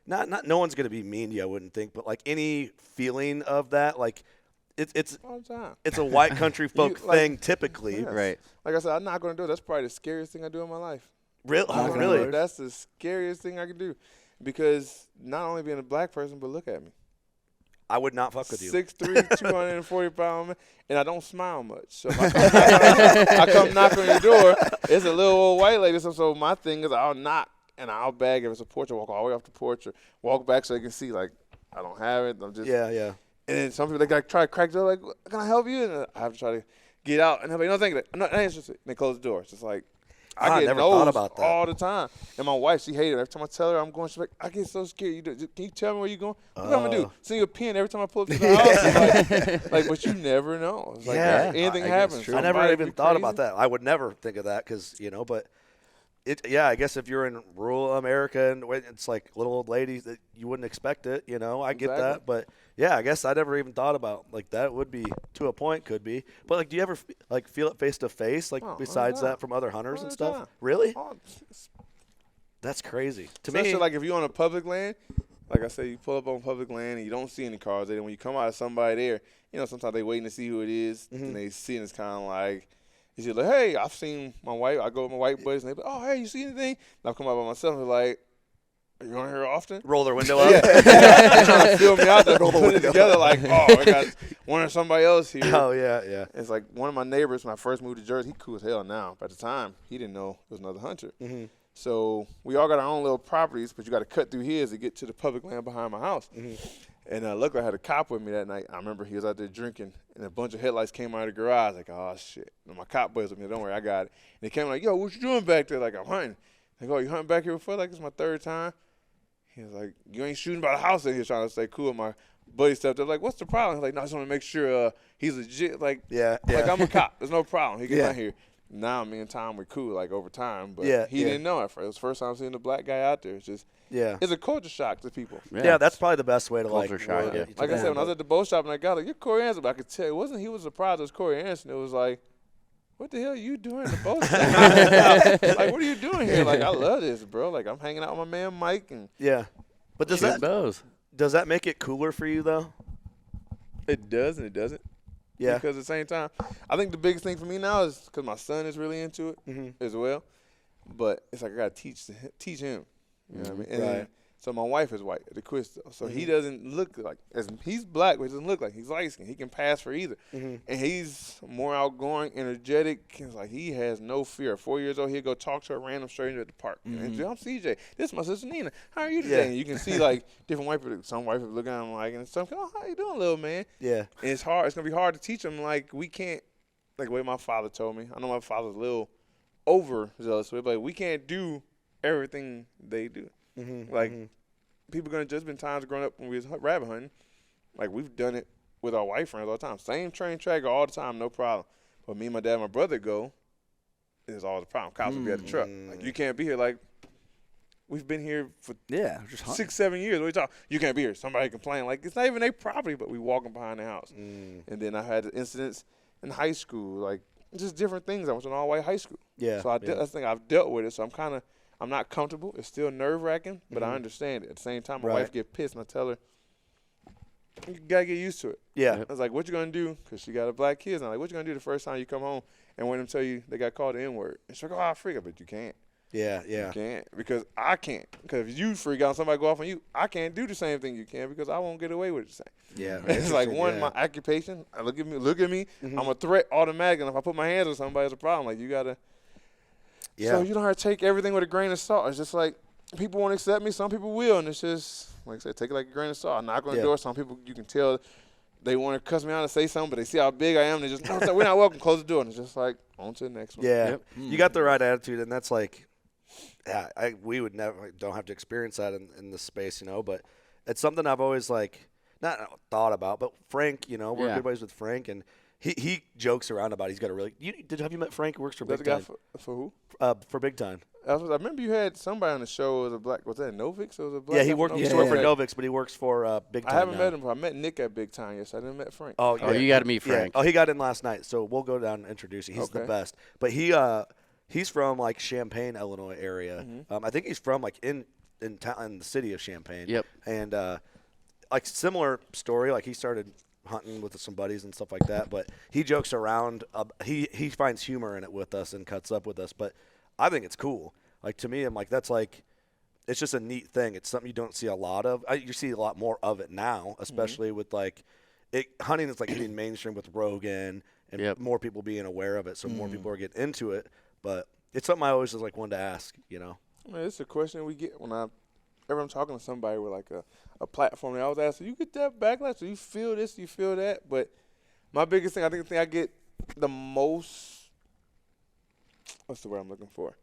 Not no one's gonna be mean to you, I wouldn't think, but like any feeling of that, like it's All the time. it's a white country folk like- thing typically. Yes. Right. Like I said, I'm not going to do it. That's probably the scariest thing I do in my life. Really, I'm not gonna really. do it. That's the scariest thing I can do, because not only being a black person, but look at me. I would not fuck with you. 6'3", 240 pound man, and I don't smile much. So if I come knock on your door, it's a little old white lady. So my thing is I'll knock and I'll bag if it's a porch. I walk all the way off the porch or walk back so they can see like I don't have it. I'm just Yeah. And then some people they got try to crack the door like, can I help you? And I have to try to get out and they're like, no, thank you. I'm not interested. And they close the door. It's just like. I get never thought no's about that. all the time. And my wife, she hated it. Every time I tell her I'm going, she's like, I get so scared. Can you tell me where you're going? What am I going to do? Send you a pin every time I pull up to the house? Like, but you never know. It's like, Yeah. anything I guess happens. true. I never Somebody even be thought crazy. about that. I would never think of that because but I guess if you're in rural America and it's like little old ladies that you wouldn't expect it, I get that. Exactly. But yeah, I guess I never even thought about like that would be to a point could be. But like, do you ever like feel it face to face like Oh, all the besides time. that from other hunters All and the stuff? time. Really? Oh, That's crazy to especially me. like if you're on a public land, like I said, you pull up on public land and you don't see any cars there. And when you come out of somebody there, sometimes they waiting to see who it is, and they see and it's kind of like, you're like, hey, I've seen my white. I go with my white buddies and they be like, oh, hey, you see anything? And I come out by myself and like, are you on here often? Roll their window up. Yeah, they're trying to feel me out there, put it together like, oh, I got one or somebody else here. Oh yeah. It's like one of my neighbors when I first moved to Jersey, he cool as hell now. But at the time, he didn't know it was another hunter. Mm-hmm. So we all got our own little properties, but you got to cut through his to get to the public land behind my house. Mm-hmm. And luckily I had a cop with me that night. I remember he was out there drinking, and a bunch of headlights came out of the garage. Like, oh, shit. And my cop boys with me. Don't worry, I got it. And they came like, yo, what you doing back there? Like, I'm hunting. They go, you hunting back here before? Like, it's my third time. He was like, you ain't shooting by the house in here, trying to stay cool. My buddy stepped up like, what's the problem? He's like, no, I just want to make sure he's legit. Like, Yeah. like I'm a cop. There's no problem. He came Yeah. out here. Now me and Tom were cool, like over time. But Yeah, he yeah. didn't know at first. It was the first time seeing the black guy out there. It's just, Yeah. it's a culture shock to people. Yeah, that's probably the best way to Culture like shock, word yeah. it to Like I them, said, when I was but- at the bow shop and I got like, you're Corey Anderson, but I could tell it wasn't. He was surprised it was Corey Anderson. It was like, what the hell are you doing at the bow shop? Like, what are you doing here? Like, I love this, bro. Like, I'm hanging out with my man Mike, and Yeah. But does Shooting that bows. make it cooler for you though? it does and it doesn't. Yeah. Because at the same time, I think the biggest thing for me now is because my son is really into it Mhm. as well. But it's like I got to teach him. You know what I mean? And Right. then, so my wife is white, the Quista. So he doesn't look like, he's black, but he doesn't look like he's light skinned. He can pass for either. Mhm. And he's more outgoing, energetic. It's like he has no fear. 4 years old, he'll go talk to a random stranger at the park. And I'm CJ. This is my sister Nina. How are you today? Yeah. And you can see like different white people. Some white people looking at him like, and some, oh, how you doing, little man? Yeah. And it's hard. It's gonna be hard to teach them. Like we can't, like the way my father told me. I know my father's a little overzealous with, but we can't do everything they do. Mm-hmm. Like people gonna just been times growing up when we was rabbit hunting. Like we've done it with our white friends all the time. Same train tracker all the time, no problem. But me, my dad, and my brother go. Is all the problem. Cops will be at the truck. Like you can't be here. Like we've been here for Yeah, just 6, 7 years. What you talking? You can't be here. Somebody complain. Like it's not even their property, but we walking behind the house. And then I had incidents in high school, like just different things. I went to an all-white high school. Yeah. So yeah. I think I've dealt with it. So I'm not comfortable. It's still nerve-wracking, but I understand it. At the same time, my Right. wife get pissed, and I tell her, you gotta get used to it. Yeah. I was like, what you gonna do? Because she got a black kids. And I'm like, what you gonna do the first time you come home and when them tell you they got called the N-word? And she's like, oh, I freak out, but you can't. Yeah. You Yeah. can't because I can't. Because if you freak out and somebody go off on you, I can't do the same thing you can because I won't get away with it the same. Yeah. It's like one, yeah. my occupation. Look at me. I'm a threat automatically. And if I put my hands on somebody, it's a problem. Like you gotta. Yeah. So you don't have to take everything with a grain of salt. It's just like people won't accept me. Some people will, and it's just like I said, take it like a grain of salt. I knock on the Yeah. door. Some people you can tell they want to cuss me out and say something, but they see how big I am. They just no, we're not welcome. Close the door, and it's just like on to the next one. Yeah. Yep. You got the right attitude, and that's like, yeah, we would never don't have to experience that in this space, but it's something I've always like not thought about, but Frank, we're Yeah. good buddies with Frank, and he jokes around about it. He's got a really. Have you met Frank? Who works for Big Time. For who? For Big Time. I remember you had somebody on the show was a black. Was that Novix? Or was it black? Yeah, he worked. He used to work for Novix, but he works for Big Time. I haven't now. met him. I met Nick at Big Time. Yes, I didn't met Frank. Oh, you got to meet Frank. Yeah. Oh, he got in last night, so we'll go down and introduce you. He's the best. But he's from like Champaign, Illinois area. I think he's from like in the city of Champaign. Yep. And like similar story. Like he started hunting with some buddies and stuff like that. But he jokes around. He finds humor in it with us and cuts up with us. But I think it's cool. Like to me, I'm like that's like. It's just a neat thing. It's something you don't see a lot of. You see a lot more of it now, especially with like hunting is like hitting mainstream with Rogan and more people being aware of it. So more people are getting into it. But it's something I always just like wanted to ask, you know. I mean, it's a question we get whenever I'm talking to somebody with like a platform. They always ask, "Do you get that backlash? Do you feel this? Do you feel that?" But my biggest thing, I think the thing I get the most, what's the word I'm looking for?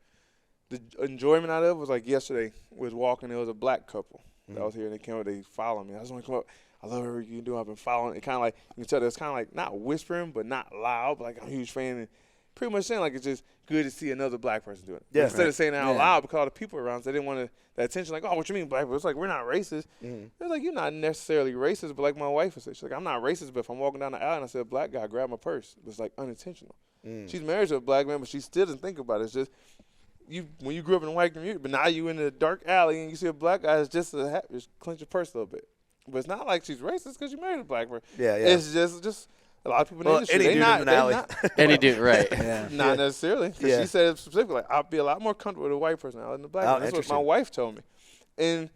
The enjoyment out of it was like yesterday. We was walking. There was a black couple that was here, and they came up. They followed me. I just want to come up. I love everything you do. I've been following. It kind of like you can tell. It's kind of like not whispering, but not loud. But like I'm a huge fan, and pretty much saying like it's just good to see another black person do it. Yeah, instead of saying it out loud because all the people around, so they didn't want that attention. Like, oh, what you mean black people? It's like we're not racist. It's like you're not necessarily racist, but like my wife would say, she's like, I'm not racist, but if I'm walking down the aisle and I see a black guy grab my purse, it's like unintentional. She's married to a black man, but she still doesn't think about it. It's just when you grew up in a white community, but now you in a dark alley and you see a black guy, it's just just clench your purse a little bit. But it's not like she's racist because you married a black person. Yeah. It's just a lot of people in the industry. Any dude, right? Not necessarily. She said specifically, like, I'll be a lot more comfortable with a white person than a black person. That's what my wife told me. And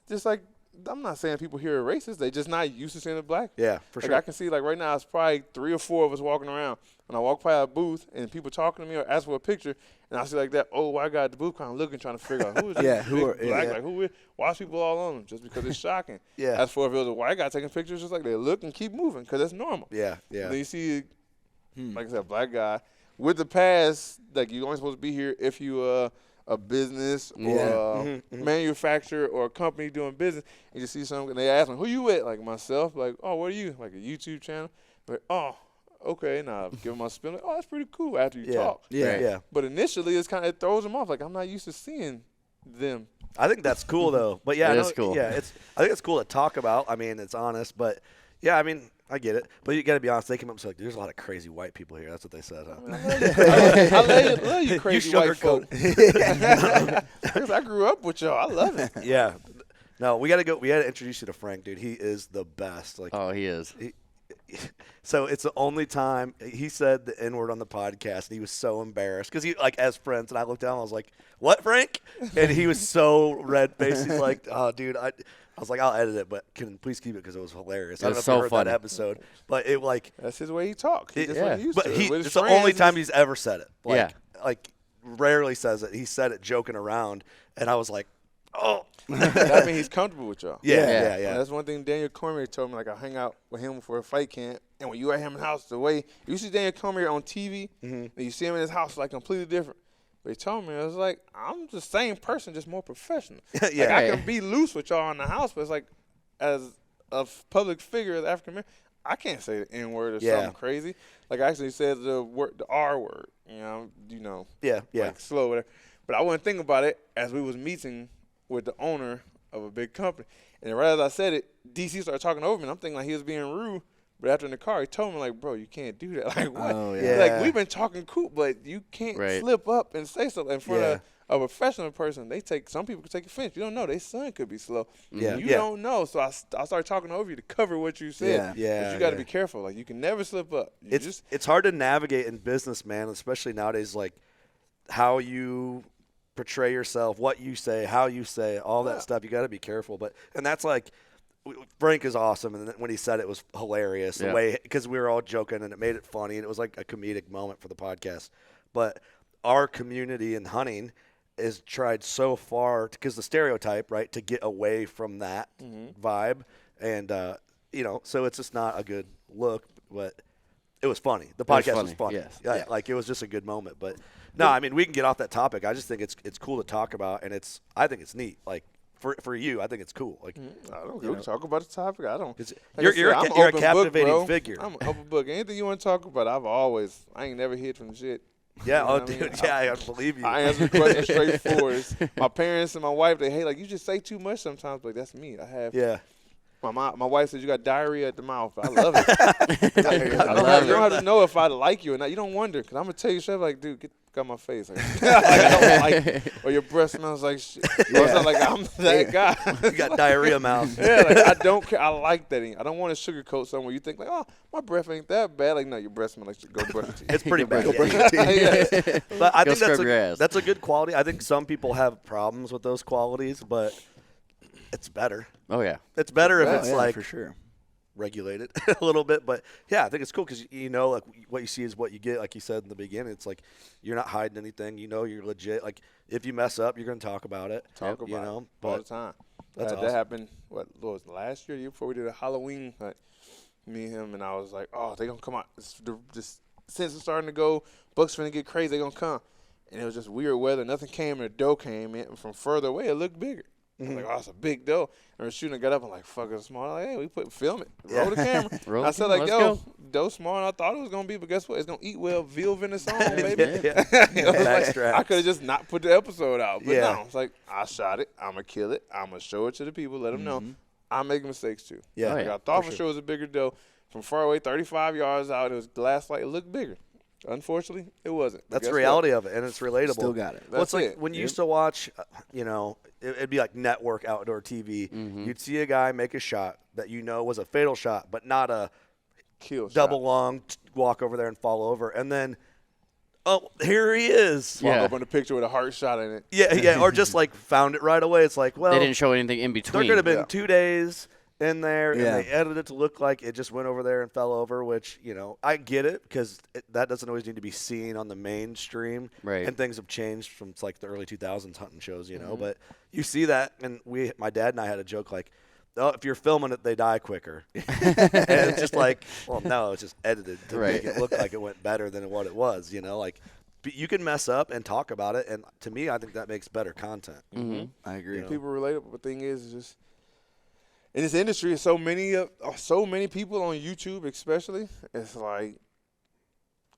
just like, I'm not saying people here are racist. They just not used to seeing a black. Yeah, for sure. I can see, like, right now, it's probably 3 or 4 of us walking around. When I walk by a booth and people talking to me or ask for a picture, and I see, like, that old white guy at the booth kind of looking, trying to figure out who is this black? Like, who is? Why is people all on them? Just because it's shocking. As for if it was a white guy taking pictures, just like they look and keep moving because that's normal. Yeah. And then you see, like I said, a black guy with the pass, like, you're only supposed to be here if you a business or a manufacturer or a company doing business, and you see something, and they ask me, who you with? Like myself, like, oh, what are you? Like a YouTube channel? Like, oh, okay, now give them my spin. Like, oh, that's pretty cool after you talk. Yeah. But initially, it throws them off. Like, I'm not used to seeing them. I think that's cool though. But yeah, it's cool. Yeah, I think it's cool to talk about. I mean, it's honest, but yeah, I mean, I get it. But you got to be honest. They came up and said, like, "There's a lot of crazy white people here." That's what they said. Huh? I love you crazy white folk. Because I grew up with y'all. I love it. Yeah. No, we got to go. We got to introduce you to Frank, dude. He is the best. Like, oh, he is. So it's the only time he said the N-word on the podcast, and he was so embarrassed because he, like, as friends, and I looked down, and I was like, "What, Frank?" And he was so red-faced. He's like, "Oh, dude, I was like, I'll edit it, but can please keep it because it was hilarious." I don't know if you heard that episode, but it like that's his way he talks. That's what he used but to. It's the only time he's ever said it. Like rarely says it. He said it joking around, and I was like, "Oh." That means he's comfortable with y'all. Yeah. And that's one thing Daniel Cormier told me. Like, I hang out with him for a fight camp, and when you at him in the house, the way you see Daniel Cormier on TV, and you see him in his house, like completely different. But he told me, I was like, I'm the same person, just more professional. Like, I can be loose with y'all in the house, but it's like, as a public figure, as African American, I can't say the N word or something crazy. Like, I actually said the R word. Like slow, whatever. But I wasn't thinking about it as we was meeting with the owner of a big company. And right as I said it, DC started talking over me, and I'm thinking like he was being rude. But after in the car, he told me, like, bro, you can't do that. Like, what? Oh, yeah. Like, we've been talking cool, but you can't slip up and say something in front of a professional person. Some people could take offense. You don't know. Their son could be slow. You don't know. So I started talking over you to cover what you said. But you got to be careful. Like, you can never slip up. It's hard to navigate in business, man, especially nowadays, like, how you portray yourself, what you say, how you say, all that stuff. You got to be careful. And that's like, Frank is awesome, and when he said it was hilarious the way, because we were all joking and it made it funny, and it was like a comedic moment for the podcast. But our community in hunting is tried so far because the stereotype, right, to get away from that vibe, and so it's just not a good look. But it was funny. The podcast was funny. Yes. Like it was just a good moment. But no, I mean we can get off that topic. I just think it's cool to talk about, and I think it's neat. Like for you, I think it's cool. Like I don't give a talk about the topic. I don't. you're I'm a open captivating book, bro. figure. I'm an open book. Anything you want to talk about, I ain't never hid from shit. Yeah, You know oh, what I mean? dude, yeah, I believe you. I answer the question straightforward. My parents and my wife, they hate, like, you just say too much sometimes. But that's me. I have. Yeah. My wife says you got diarrhea at the mouth. I love it. You love don't have to know if I like you or not. You don't wonder. Because I'm going to tell you straight, like, dude, get out my face. Like, I don't like it. Or your breath smells like shit. Or it's not like I'm that guy. You got diarrhea mouth. Yeah, like, I don't care. I like that. I don't want to sugarcoat somewhere. You think, like, oh, my breath ain't that bad. Like, no, your breath smells like shit. Go brush your teeth. It's pretty bad. Go brush your teeth. Yeah. But I Go think scrub your ass. that's a good quality. I think some people have problems with those qualities, but it's better. Oh yeah. It's better if Oh, it's yeah, like for sure. regulated a little bit. But yeah, I think it's cool because like what you see is what you get. Like you said in the beginning, it's like you're not hiding anything. You're legit. Like if you mess up, you're going to talk about it. Talk about it all but the time. that's awesome. That happened, what was it, last year, the year before we did a Halloween hunt, me and him, and I was like, oh, they going to come out. Just since it's starting to go, Bucks finna get crazy, they going to come. And it was just weird weather. Nothing came, and the doe came in. And from further away, it looked bigger. I was like, oh, it's a big doe. And we're shooting, I got up, I'm like, fuck, it's small. I'm like, hey, film it. Roll the camera. Roll I the said, camera, like, let's yo, go. doe small, and I thought it was going to be, but guess what? It's going to eat well, veal venison, baby. Yeah. You know, Back like, straps. I could have just not put the episode out. But Yeah. no, it's like, I shot it. I'm going to kill it. I'm going to show it to the people, let them know. I make mistakes, too. Yeah. Oh, Like, yeah. I thought For for sure it was a bigger doe. From far away, 35 yards out, it was glass light. It looked bigger. Unfortunately, it wasn't. But That's guess the reality of it, and it's relatable. Still got it. Well, it's That's like it. when you Yep. used to watch, it'd be like network outdoor TV. You'd see a guy make a shot that was a fatal shot, but not a Kill shot. double long walk over there and fall over, and then, oh, here he is. Walk Yeah. up on the picture with a heart shot in it. Yeah, or just like found it right away. It's like, well, They didn't show anything in there between. could have been Yeah. 2 days in there, Yeah. and they edited it to look like it just went over there and fell over, which, I get it because that doesn't always need to be seen on the mainstream. Right. And things have changed from like the early 2000s hunting shows, but you see that, and my dad and I had a joke like, oh, if you're filming it, they die quicker. And it's just like, well, no, it's just edited to Right. make it look like it went better than what it was, like you can mess up and talk about it, and to me, I think that makes better content. I agree. You know. People relate, but the thing is just in this industry, so many people on YouTube, especially. It's like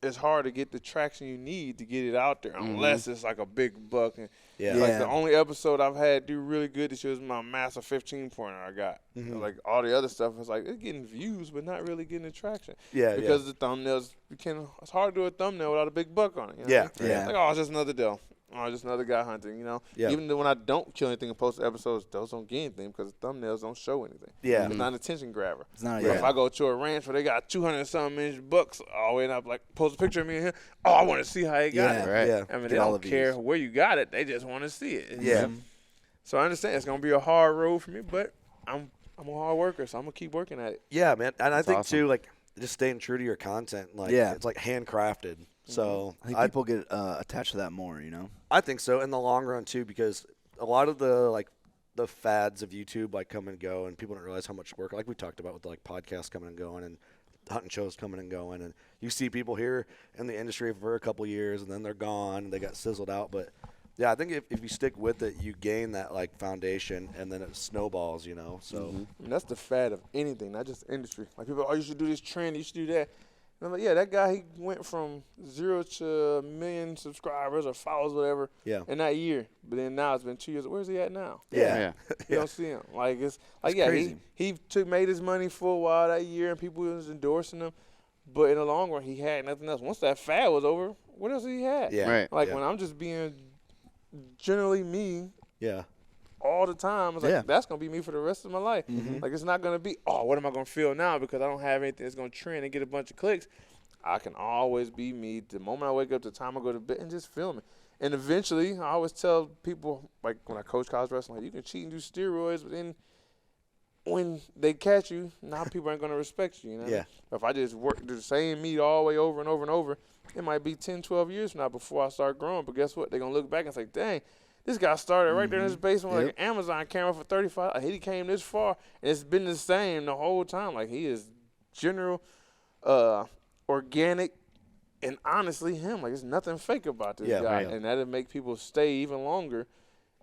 it's hard to get the traction you need to get it out there, unless it's like a big buck. And Yeah. like Yeah. the only episode I've had do really good this year was my massive 15-pointer I got. Like all the other stuff is like it's getting views, but not really getting the traction. Yeah, because the thumbnails it's hard to do a thumbnail without a big buck on it. You know Yeah, what I mean? yeah. Like, oh, it's just another doe. Oh, just another guy hunting, Yeah. Even though when I don't kill anything and post the episodes, those don't get anything because the thumbnails don't show anything. Yeah. It's not an attention grabber. It's not. But Yeah. if I go to a ranch where they got 200-something inch bucks all the way up, like post a picture of me in here, oh, I want to see how they got Yeah. it. Right. Yeah. I mean, Get they all don't the care views. where you got it. They just want to see it. Yeah. So I understand it's gonna be a hard road for me, but I'm a hard worker, so I'm gonna keep working at it. Yeah, man. And I That's think, awesome. too, like, just staying true to your content. Like, Yeah. it's like handcrafted. So I think people get attached to that more. I think so in the long run, too, because a lot of the fads of YouTube, like, come and go, and people don't realize how much work, like we talked about with, like, podcasts coming and going and hunting shows coming and going. And you see people here in the industry for a couple years, and then they're gone, and they got sizzled out. But, yeah, I think if you stick with it, you gain that, like, foundation, and then it snowballs, So, And that's the fad of anything, not just industry. Like people, oh, you should do this trend, you should do that. And I'm like, yeah, that guy, he went from 0 to 1 million subscribers or followers, whatever, Yeah. in that year. But then now it's been 2 years. Where's he at now? yeah. You don't see him. Like it's like That's yeah, crazy. he made his money for a while that year, and people was endorsing him. But in the long run, he had nothing else. Once that fad was over, what else did he have? Yeah. Right. Like yeah. when I'm just being generally me Yeah. all the time, it's like Yeah. that's gonna be me for the rest of my life. Like it's not gonna be, oh, what am I gonna feel now because I don't have anything that's gonna trend and get a bunch of clicks. I can always be me. The moment I wake up, the time I go to bed, and just film it. And eventually, I always tell people, like when I coach college wrestling, like, you can cheat and do steroids, but then when they catch you, now people aren't gonna respect you. You know? Yeah. If I just do the same meat all the way over and over and over, it might be 10, 12 years from now before I start growing. But guess what? They're gonna look back and say, dang. This guy started right there in his basement with like an Amazon camera for $35. He came this far, and it's been the same the whole time. Like he is general, organic, and honestly him. Like there's nothing fake about this Yeah, guy, right. and that'll make people stay even longer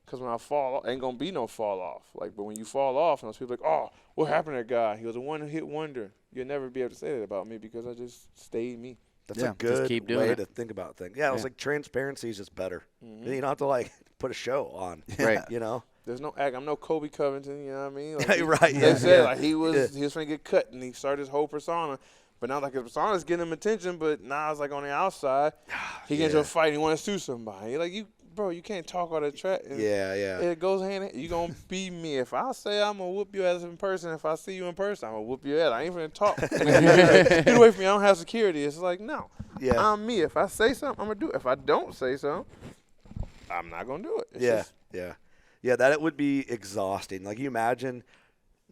Because when I fall, ain't going to be no fall off. Like, but when you fall off, and those people like, oh, what happened to that guy? He was a one-hit wonder. You'll never be able to say that about me because I just stayed me. That's Yeah. a good keep doing way it. to think about things. Yeah, it was like transparency is just better. You don't have to like put a show on. Right. You know. There's no act. I'm no Kobe Covington. You know what I mean? Like, Right. They Yeah. said like he was going to get cut, and he started his whole persona. But now like his persona's getting him attention, but now it's like on the outside, he gets into a fight and he want to sue somebody. Like you can't talk all that trash. Yeah. It goes hand in hand. You gonna be me. If I say I'm gonna whoop your ass in person, if I see you in person, I'm gonna whoop your ass. I ain't finna talk. Get away from me. I don't have security. It's like, no. Yeah. I'm me. If I say something, I'm gonna do it. If I don't say something, I'm not gonna do it. It's Yeah. just- Yeah. That it would be exhausting. Like you imagine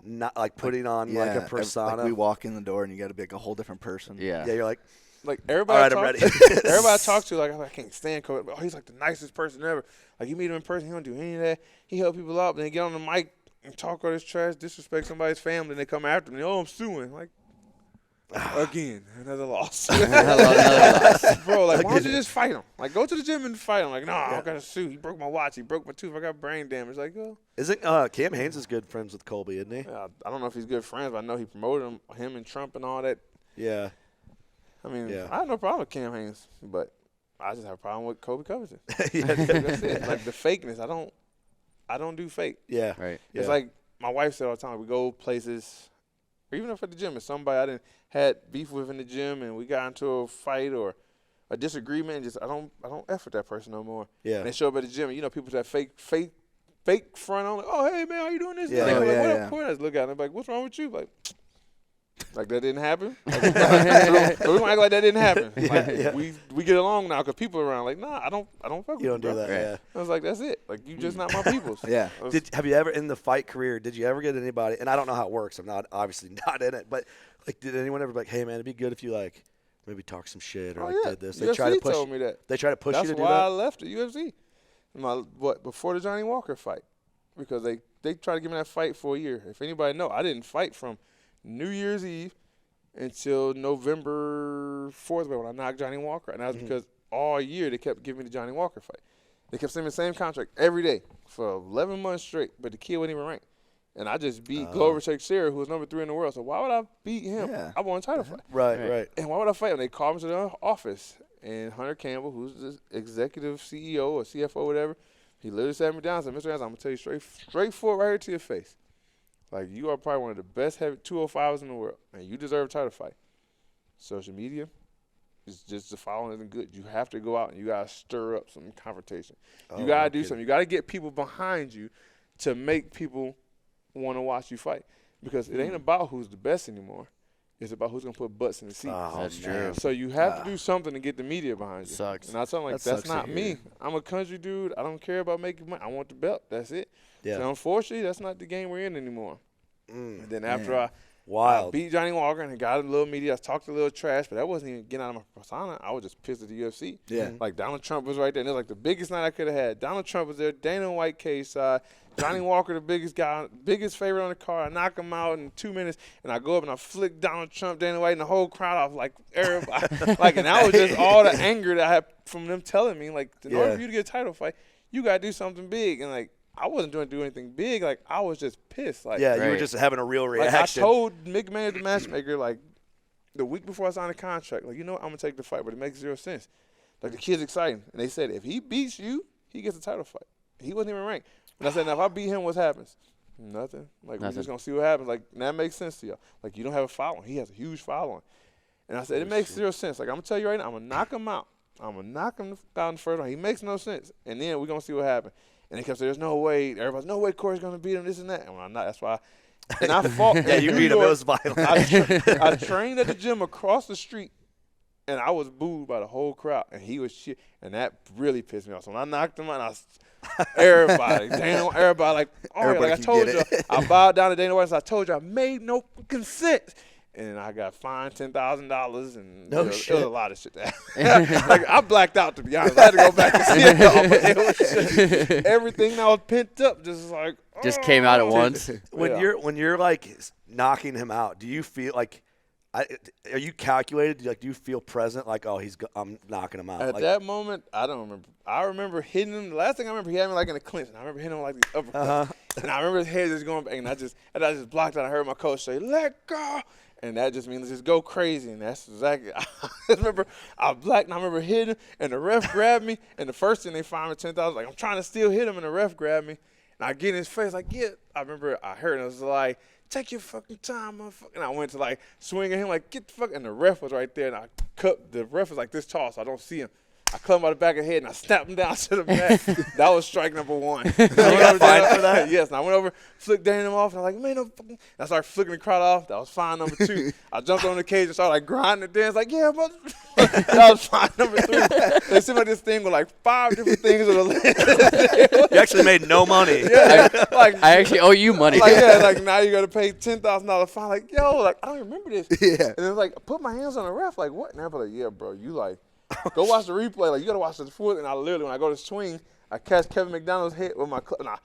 not like putting on like a persona. Like we walk in the door and you got to be like a whole different person. Yeah. Yeah, you're like, Like all everybody, right, I'm ready. everybody I talk to, like I can't stand Kobe. Oh, he's like the nicest person ever. Like you meet him in person, he don't do any of that. He help people out, but then get on the mic and talk all this trash, disrespect somebody's family, and they come after me. Oh, I'm suing. Like again, another loss. Another loss. Bro, like why don't you just fight him? Like go to the gym and fight him. Like no, I don't gotta sue. He broke my watch. He broke my tooth. I got brain damage. Like oh. Isn't Cam Haynes is good friends with Colby, isn't he? I don't know if he's good friends, but I know he promoted him and Trump and all that. Yeah. I mean, Yeah. I have no problem with Cam Haynes, but I just have a problem with Kobe Covington. Yeah. That's it. Like the fakeness. I don't do fake. Yeah. Right. Yeah. It's like my wife said all the time. We go places, or even if at the gym, if somebody I didn't had beef with in the gym and we got into a fight or a disagreement, and just I don't F with that person no more. Yeah. And they show up at the gym, and you know people that fake front on, like, oh hey man, how you doing this? Yeah. Like, Oh, like, yeah, what yeah. up, Corey? I just look at them like, what's wrong with you? Like that didn't happen. Like, we don't act like that didn't happen. Like, Yeah. we get along now because people are around. Like nah, I don't fuck with You don't do bro. that. Right. Yeah. I was like, that's it. Like you just not my people's. Yeah. Have you ever in the fight career? Did you ever get anybody? And I don't know how it works. I'm not obviously not in it, but like, did anyone ever be like, hey man, it'd be good if you like maybe talk some shit or Oh, like yeah. did this? UFC They try to push. told me that. They try to push That's you to do why I that. left the UFC. Before the Johnny Walker fight, because they tried to give me that fight for a year. If anybody know, I didn't fight from New Year's Eve until November 4th when I knocked Johnny Walker, and that was because all year they kept giving me the Johnny Walker fight. They kept sending me the same contract every day for 11 months straight, but the kid wasn't even ranked. And I just beat Glover Teixeira, who was number 3 in the world. So why would I beat him? Yeah. I won a title fight. Right. And why would I fight him? They called me to the office, and Hunter Campbell, who's the executive CEO or CFO, whatever, he literally sat me down and said, Mr. Anderson, I'm going to tell you straightforward right here to your face. Like, you are probably one of the best heavy 205s in the world, and you deserve a title fight. Social media is just the following isn't good. You have to go out and you got to stir up some confrontation. You got to do something. You got to get people behind you to make people want to watch you fight, because it ain't about who's the best anymore. It's about who's going to put butts in the seats. Oh, That's man. true. So you have to do something to get the media behind you. Sucks. And I tell them, like, That that's sucks to not hear. me. I'm a country dude. I don't care about making money. I want the belt. That's it. Yeah. So unfortunately, that's not the game we're in anymore. And then after I Wild. beat Johnny Walker and got a little media, I talked a little trash, but that wasn't even getting out of my persona. I was just pissed at the UFC. Yeah. Like, Donald Trump was right there. And it was like the biggest night I could have had. Donald Trump was there. Dana White case side. Johnny Walker, the biggest guy, biggest favorite on the card. I knock him out in 2 minutes, and I go up and I flick Donald Trump, Dana White, and the whole crowd off, like, everybody. And that was just all the anger that I had from them telling me, like, in order for you to get a title fight, you got to do something big. And, like, I wasn't doing anything big. Like, I was just pissed. Like, Yeah, you were Right. just having a real like, I reaction. told Mick Maynard, the matchmaker, like, the week before I signed the contract, like, you know what, I'm going to take the fight, but it makes zero sense. Like, the kid's exciting. And they said, if he beats you, he gets a title fight. He wasn't even ranked. And I said, now, if I beat him, what happens? Nothing. Like, we're Nothing. just going to see what happens. Like, that makes sense to y'all. Like, you don't have a following. He has a huge following. And I said, it makes zero sense. Like, I'm going to tell you right now, I'm going to knock him out. I'm going to knock him down the first round. He makes no sense. And then we're going to see what happens. And they kept saying, there's no way. Everybody's, no way Corey's going to beat him, this and that. And I'm not. That's why. And I fought. Yeah, you in New beat him. It York. was violent. I trained at the gym across the street, and I was booed by the whole crowd, and he was shit, and that really pissed me off. So when I knocked him out, everybody, like, oh, Everybody like I can told get you, it. I bowed down to Dana White, and I told you I made no fucking sense. And I got fined $10,000, and No it was shit. a lot of shit. Like, I blacked out, to be honest. I had to go back and see it all, but it was just, everything that was pent up, just like Just came out at oh. once. When Yeah. you're like knocking him out, do you feel like Are you calculated? Like, do you feel present? Like, oh, I'm knocking him out. At Like, that moment, I don't remember. I remember hitting him. The last thing I remember, he had me like in a clinch. And I remember hitting him like these uppercuts. And I remember his head just going back. And I just blocked it. I heard my coach say, "Let go." And that just means just go crazy. And that's exactly. I just remember I blacked. And I remember hitting him. And the ref grabbed me. And the first thing they fined me 10,000. Like, I'm trying to still hit him. And the ref grabbed me. And I get in his face like, yeah. I remember I heard it. It was like, take your fucking time, motherfucker. And I went to like swing at him like, get the fuck. And the ref was right there. And I cut. The ref was like this tall, so I don't see him. I cut him by the back of the head and I snapped him down to the back. That was strike number 1. you got fined for that? Yes. And I went over, flicked Daniel off, and I was like, man, no fucking. And I started flicking the crowd off. That was fine number 2. I jumped on the cage and started like grinding the dance, like, yeah, mother. That was fine number 3. They sent me this thing with like 5 different things on the list. You actually made no money. Yeah, like I actually owe you money. like, yeah, like now you got to pay $10,000 fine. Like, yo, like I don't remember this. Yeah. And it was like, I put my hands on the ref, like, what? And I was like, yeah, bro, you like, go watch the replay. Like, you got to watch the foot. And I literally, when I go to swing, I catch Kevin McDonald's head with my club, and I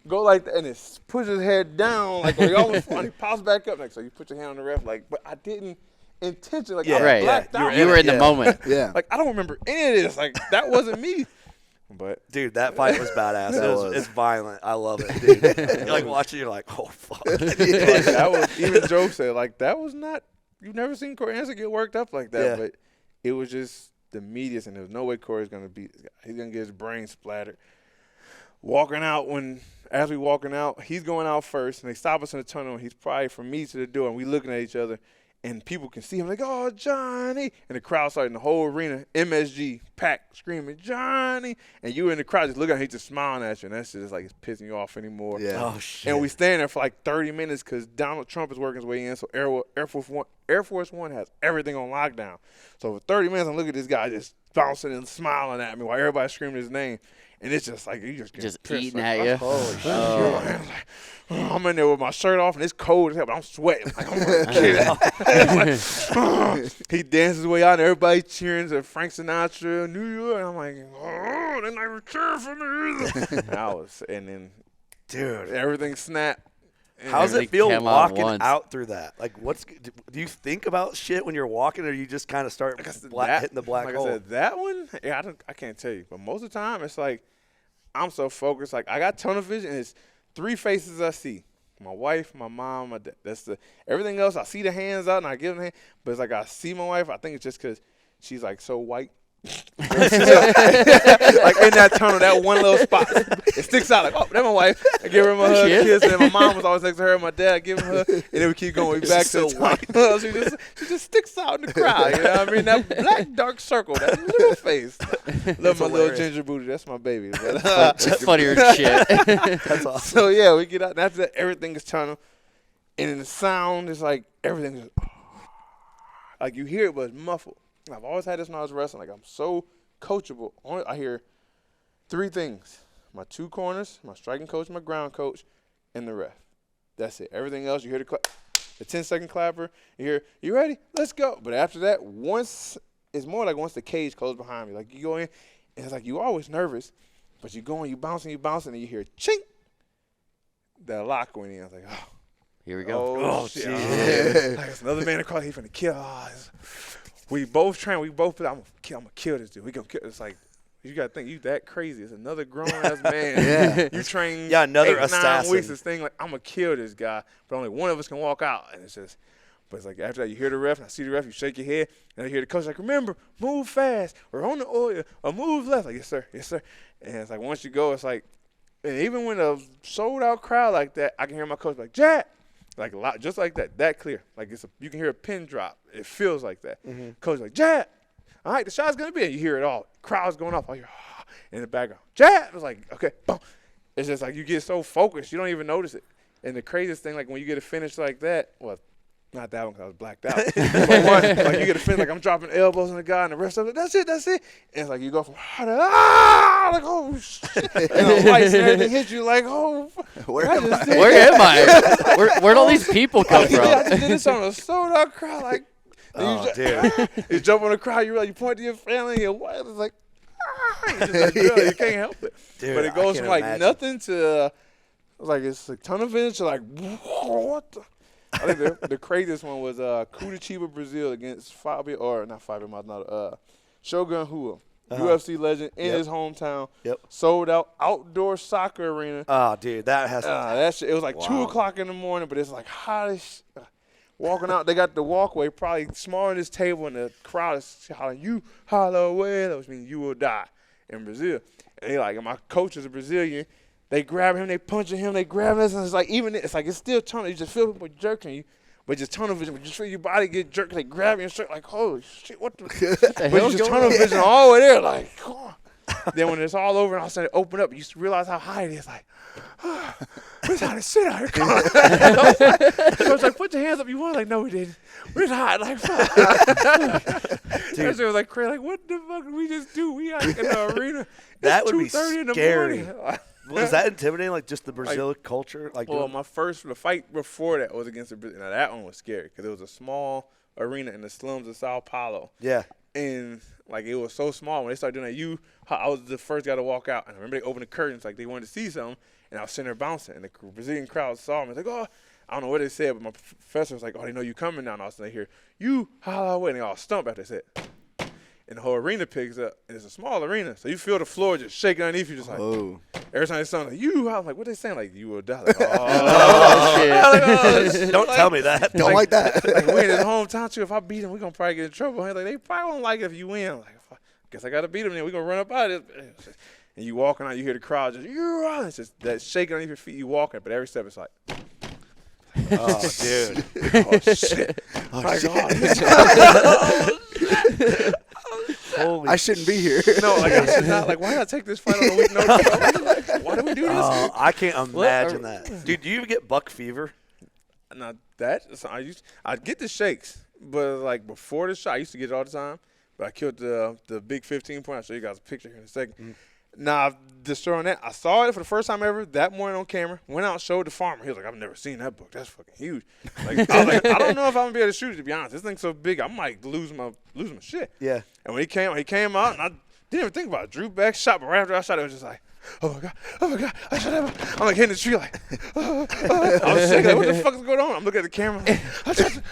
go like that, and it pushes his head down, like, he almost, and he pops back up. Like, so you put your hand on the ref, like, but I didn't intentionally, like, Yeah, I was Right. blacked out. You were in the moment. Yeah. Like, I don't remember any of this. Like, that wasn't me. But Dude, that fight was badass. was. It's violent. I love it, dude. You're like watching, you're like, oh, fuck. like, that was, even Joe said, like, that was not, you've never seen Corey Anderson get worked up like that. Yeah. But it was just the media, and there was no way Corey's going to beat this guy. He's going to get his brain splattered. As we walking out, he's going out first, and they stop us in the tunnel, and he's probably from me to the door, and we looking at each other, and people can see him like, oh, Johnny. And the crowd started in the whole arena, MSG, packed, screaming, Johnny. And you in the crowd just looking at him, he's just smiling at you, and that's just like it's pissing you off anymore. Yeah. Oh, shit. And we stand there for like 30 minutes because Donald Trump is working his way in, so Air Force One has everything on lockdown. So for 30 minutes, I'm looking at this guy just bouncing and smiling at me while everybody's screaming his name. And it's just like, you just pissed, eating like, at you. Holy shit. I'm in there with my shirt off, and it's cold as hell, but I'm sweating. Like, I'm gonna get it. He dances his way out, and everybody cheering to Frank Sinatra, New York. And I'm like, oh, they're not even cheering for me either. And then, Dude, everything snapped. And how's it everything feel came out at walking once. out through that? Like, do you think about shit when you're walking, or you just kind of start Like I said, hitting the black like hole? I said, that one, yeah, I can't tell you. But most of the time, it's like I'm so focused. Like, I got tunnel vision, and it's 3 faces I see. My wife, my mom, my dad. Everything else, I see the hands out, and I give them the hand. But it's like I see my wife. I think it's just because she's, like, so white. Like, in that tunnel, that one little spot, it sticks out. Like, oh, that's my wife. I give her my hug, kiss, and then my mom was always next to her, and my dad give her, and then we keep going. We back to the tunnel. She just sticks out in the crowd. You know what I mean? That black dark circle, that little face. Love my little ginger booty. That's my baby. But, That's funnier than shit. That's awesome. so yeah, we get out. And after that, everything is tunnel, and then the sound is like everything is like you hear it, but it's muffled. I've always had this when I was wrestling. Like, I'm so coachable. I hear 3 things: my 2 corners, my striking coach, my ground coach, and the ref. That's it. Everything else, you hear the 10-second clapper. You hear, you ready? Let's go. But after that, it's more like once the cage closed behind me. Like, you go in, and it's like you're always nervous, but you go in, you bouncing, and you hear chink. That lock went in. I was like, oh. Here we go. Oh, shit. Like, it's another man across. He's finna kill. We both train. We both put. I'm gonna kill this dude. We gonna kill. It's like you gotta think you that crazy. It's another grown ass man. Yeah. You train. Yeah, another 8-9 assassin. weeks. This thing like I'm gonna kill this guy, but only one of us can walk out. And it's just. But it's like after that, you hear the ref, and I see the ref, you shake your head, and I hear the coach like, remember, move fast, or on the oil, or move left. Like, yes, sir, yes, sir. And it's like once you go, it's like, and even when a sold out crowd like that, I can hear my coach like, Jack. Like a lot, just like that clear. Like you can hear a pin drop. It feels like that. Mm-hmm. Coach like, Jab, all right, the shot's gonna be in. You hear it all. Crowd's going off. All you're in the background. Jab. It's like, okay, boom. It's just like you get so focused, you don't even notice it. And the craziest thing, like when you get a finish like that, well, not that one because I was blacked out. But one, like you get a finish, like I'm dropping elbows on the guy, and the rest of it, that's it. And it's like you go from like oh shit, and the lights and everything hit you like oh. Where am I? Where am I? Where'd all these people come from? I just did this on a sold out crowd, like. Oh, dude. You jump on the crowd, you point to your family, your wife is like, you just like, girl, you can't help it. Dude, but it I goes can't from like imagine. nothing to, it's like ton of vintage to like, what the? I think the craziest one was Curitiba, Brazil against Shogun Rua, UFC legend in his hometown. Yep. Sold out outdoor soccer arena. Oh, dude, that has. That shit, it was like 2 o'clock in the morning, but it's like hot as walking out. They got the walkway probably smaller than this table, and the crowd is hollering, "You holler away," which means you will die in Brazil. And they like, and my coach is a Brazilian. They grab him, they punching him, they grab us, and it's like it's still tunnel. You just feel people jerking you, but just tunnel vision. But just feel your body get jerked. They grab you and straight like, holy shit, what the? But you just tunnel vision all the way there, like, come on. Then when it's all over and all of a sudden it open up, you realize how high it is. Like, we're trying to sit out here. Come on. I was like, put your hands up. You want? Like, no, we didn't. We're hot. Like, fuck. That shit was like crazy. Like, what the fuck did we just do? We out in the arena. That would be 2:30 in the scary. morning. Was that intimidating? Like just the Brazil culture? Like, well, the fight before that was against the Brazil. Now that one was scary because it was a small arena in the slums of Sao Paulo. Yeah. And like it was so small when they started doing that. I was the first guy to walk out, and I remember they opened the curtains like they wanted to see something, and I was sitting there bouncing, and the Brazilian crowd saw me. Like, oh, I don't know what they said, but my professor was like, oh, they know you coming now. And I was like, here, you holler away, and they all stump after they said. And the whole arena picks up, and it's a small arena, so you feel the floor just shaking underneath you, just like, every time they sound like, you, I'm like, what they saying? Like, you will die. Like, shit. Don't tell me that. Don't like that. Like, we in his hometown, too. If I beat him, we're going to probably get in trouble. Like, they probably won't like it if you win. I'm like, I guess I got to beat him, then we're going to run up out of this. And you walking out, you hear the crowd just, it's just that shaking underneath your feet, you walking, but every step it's like, oh, dude. oh, shit. Oh, my God. Holy I shouldn't be here. No, like I should not. Like, why did I take this fight on a week notice? Like, why did we do this? Oh, I can't imagine that. Dude, do you even get buck fever? Now I'd get the shakes, but like before the shot, I used to get it all the time. But I killed the big 15-point. I'll show you guys a picture here in a second. Now, destroying that, I saw it for the first time ever that morning on camera. Went out and showed the farmer. He was like, I've never seen that book. That's fucking huge. Like, I was like, I don't know if I'm going to be able to shoot it, to be honest. This thing's so big, I might lose my shit. Yeah. And when he came out, and I didn't even think about it. Drew back, shot, but right after I shot, it was just like, oh, my God, I should have. I'm like hitting the tree like, I was shaking like, what the fuck is going on? I'm looking at the camera. Like, I shot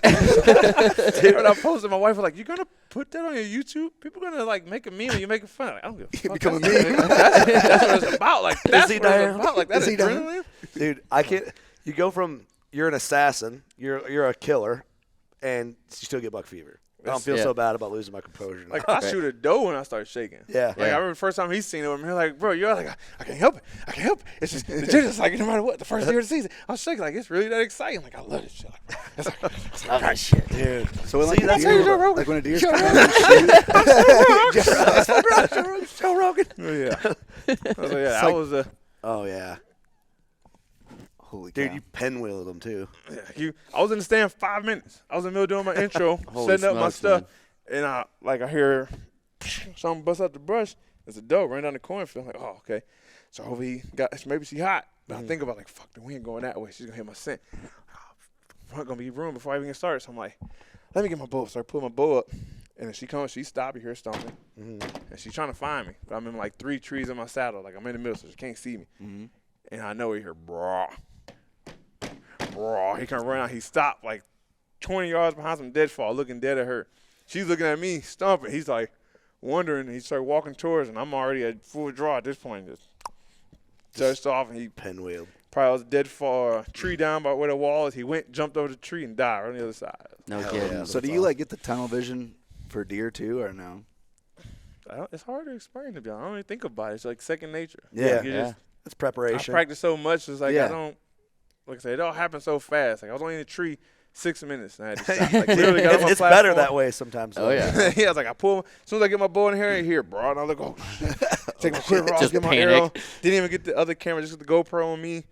that. And I posted, my wife was like, you going to put that on your YouTube? People going to like make a meme and you making fun. Like, I don't give a fuck. Become a meme. That's what it's about. Like, that's what it's about. Like, that's adrenaline. Dude, I can't. You go from you're an assassin, you're a killer, and you still get buck fever. I don't feel so bad about losing my composure. Like, I shoot a doe when I start shaking. Yeah. Like, I remember the first time he's seen it with me, like, bro, you're like, I can't help it. I can't help it. It's just, the gym is like, no matter what, the first year of the season, I'm shaking. Like, it's really that exciting. Like, I love this shit. Like, it's like, I love that shit. Dude. So when like when a deer's coming Joe Rogan. Yeah. That was a. Oh, yeah. Holy cow. Dude, you pinwheeled them, too. Yeah, I was in the stand 5 minutes. I was in the middle doing my intro, setting up my stuff, and I hear something bust out the brush. There's a doe running down the cornfield. I'm like, oh, okay. So hopefully maybe she hot. But I think about like, fuck, the wind going that way. She's gonna hit my scent. I'm not gonna be room before I even get started. So I'm like, let me get my bow. So I pull my bow up, and then she comes, she stops. You hear her stomping, and she's trying to find me. But I'm in like 3 trees in my saddle. Like I'm in the middle, so she can't see me. And I know he hear brah. He come run out. He stopped like 20 yards behind some deadfall, looking dead at her. She's looking at me, stomping. He's like wondering. He started walking towards, and I'm already at full draw at this point. Just touched off, and he pinwheeled. Probably was a deadfall tree down by where the wall is. He jumped over the tree, and died right on the other side. No kidding. Yeah, so do you like get the tunnel vision for deer too, or no? It's hard to explain, to be honest. I don't even think about it. It's like second nature. Yeah, Like it's preparation. I practice so much. It's like I don't. Like I said, it all happened so fast. Like I was only in the tree 6 minutes, and I had to stop. Like, literally got on my it's platform. better that way sometimes. Oh, yeah. I was like, I pull. As soon as I get my bow in here, you hear, bro, and I look, oh, shit. Take my quiver off, Just get my panic. arrow. Didn't even get the other camera, just get the GoPro on me.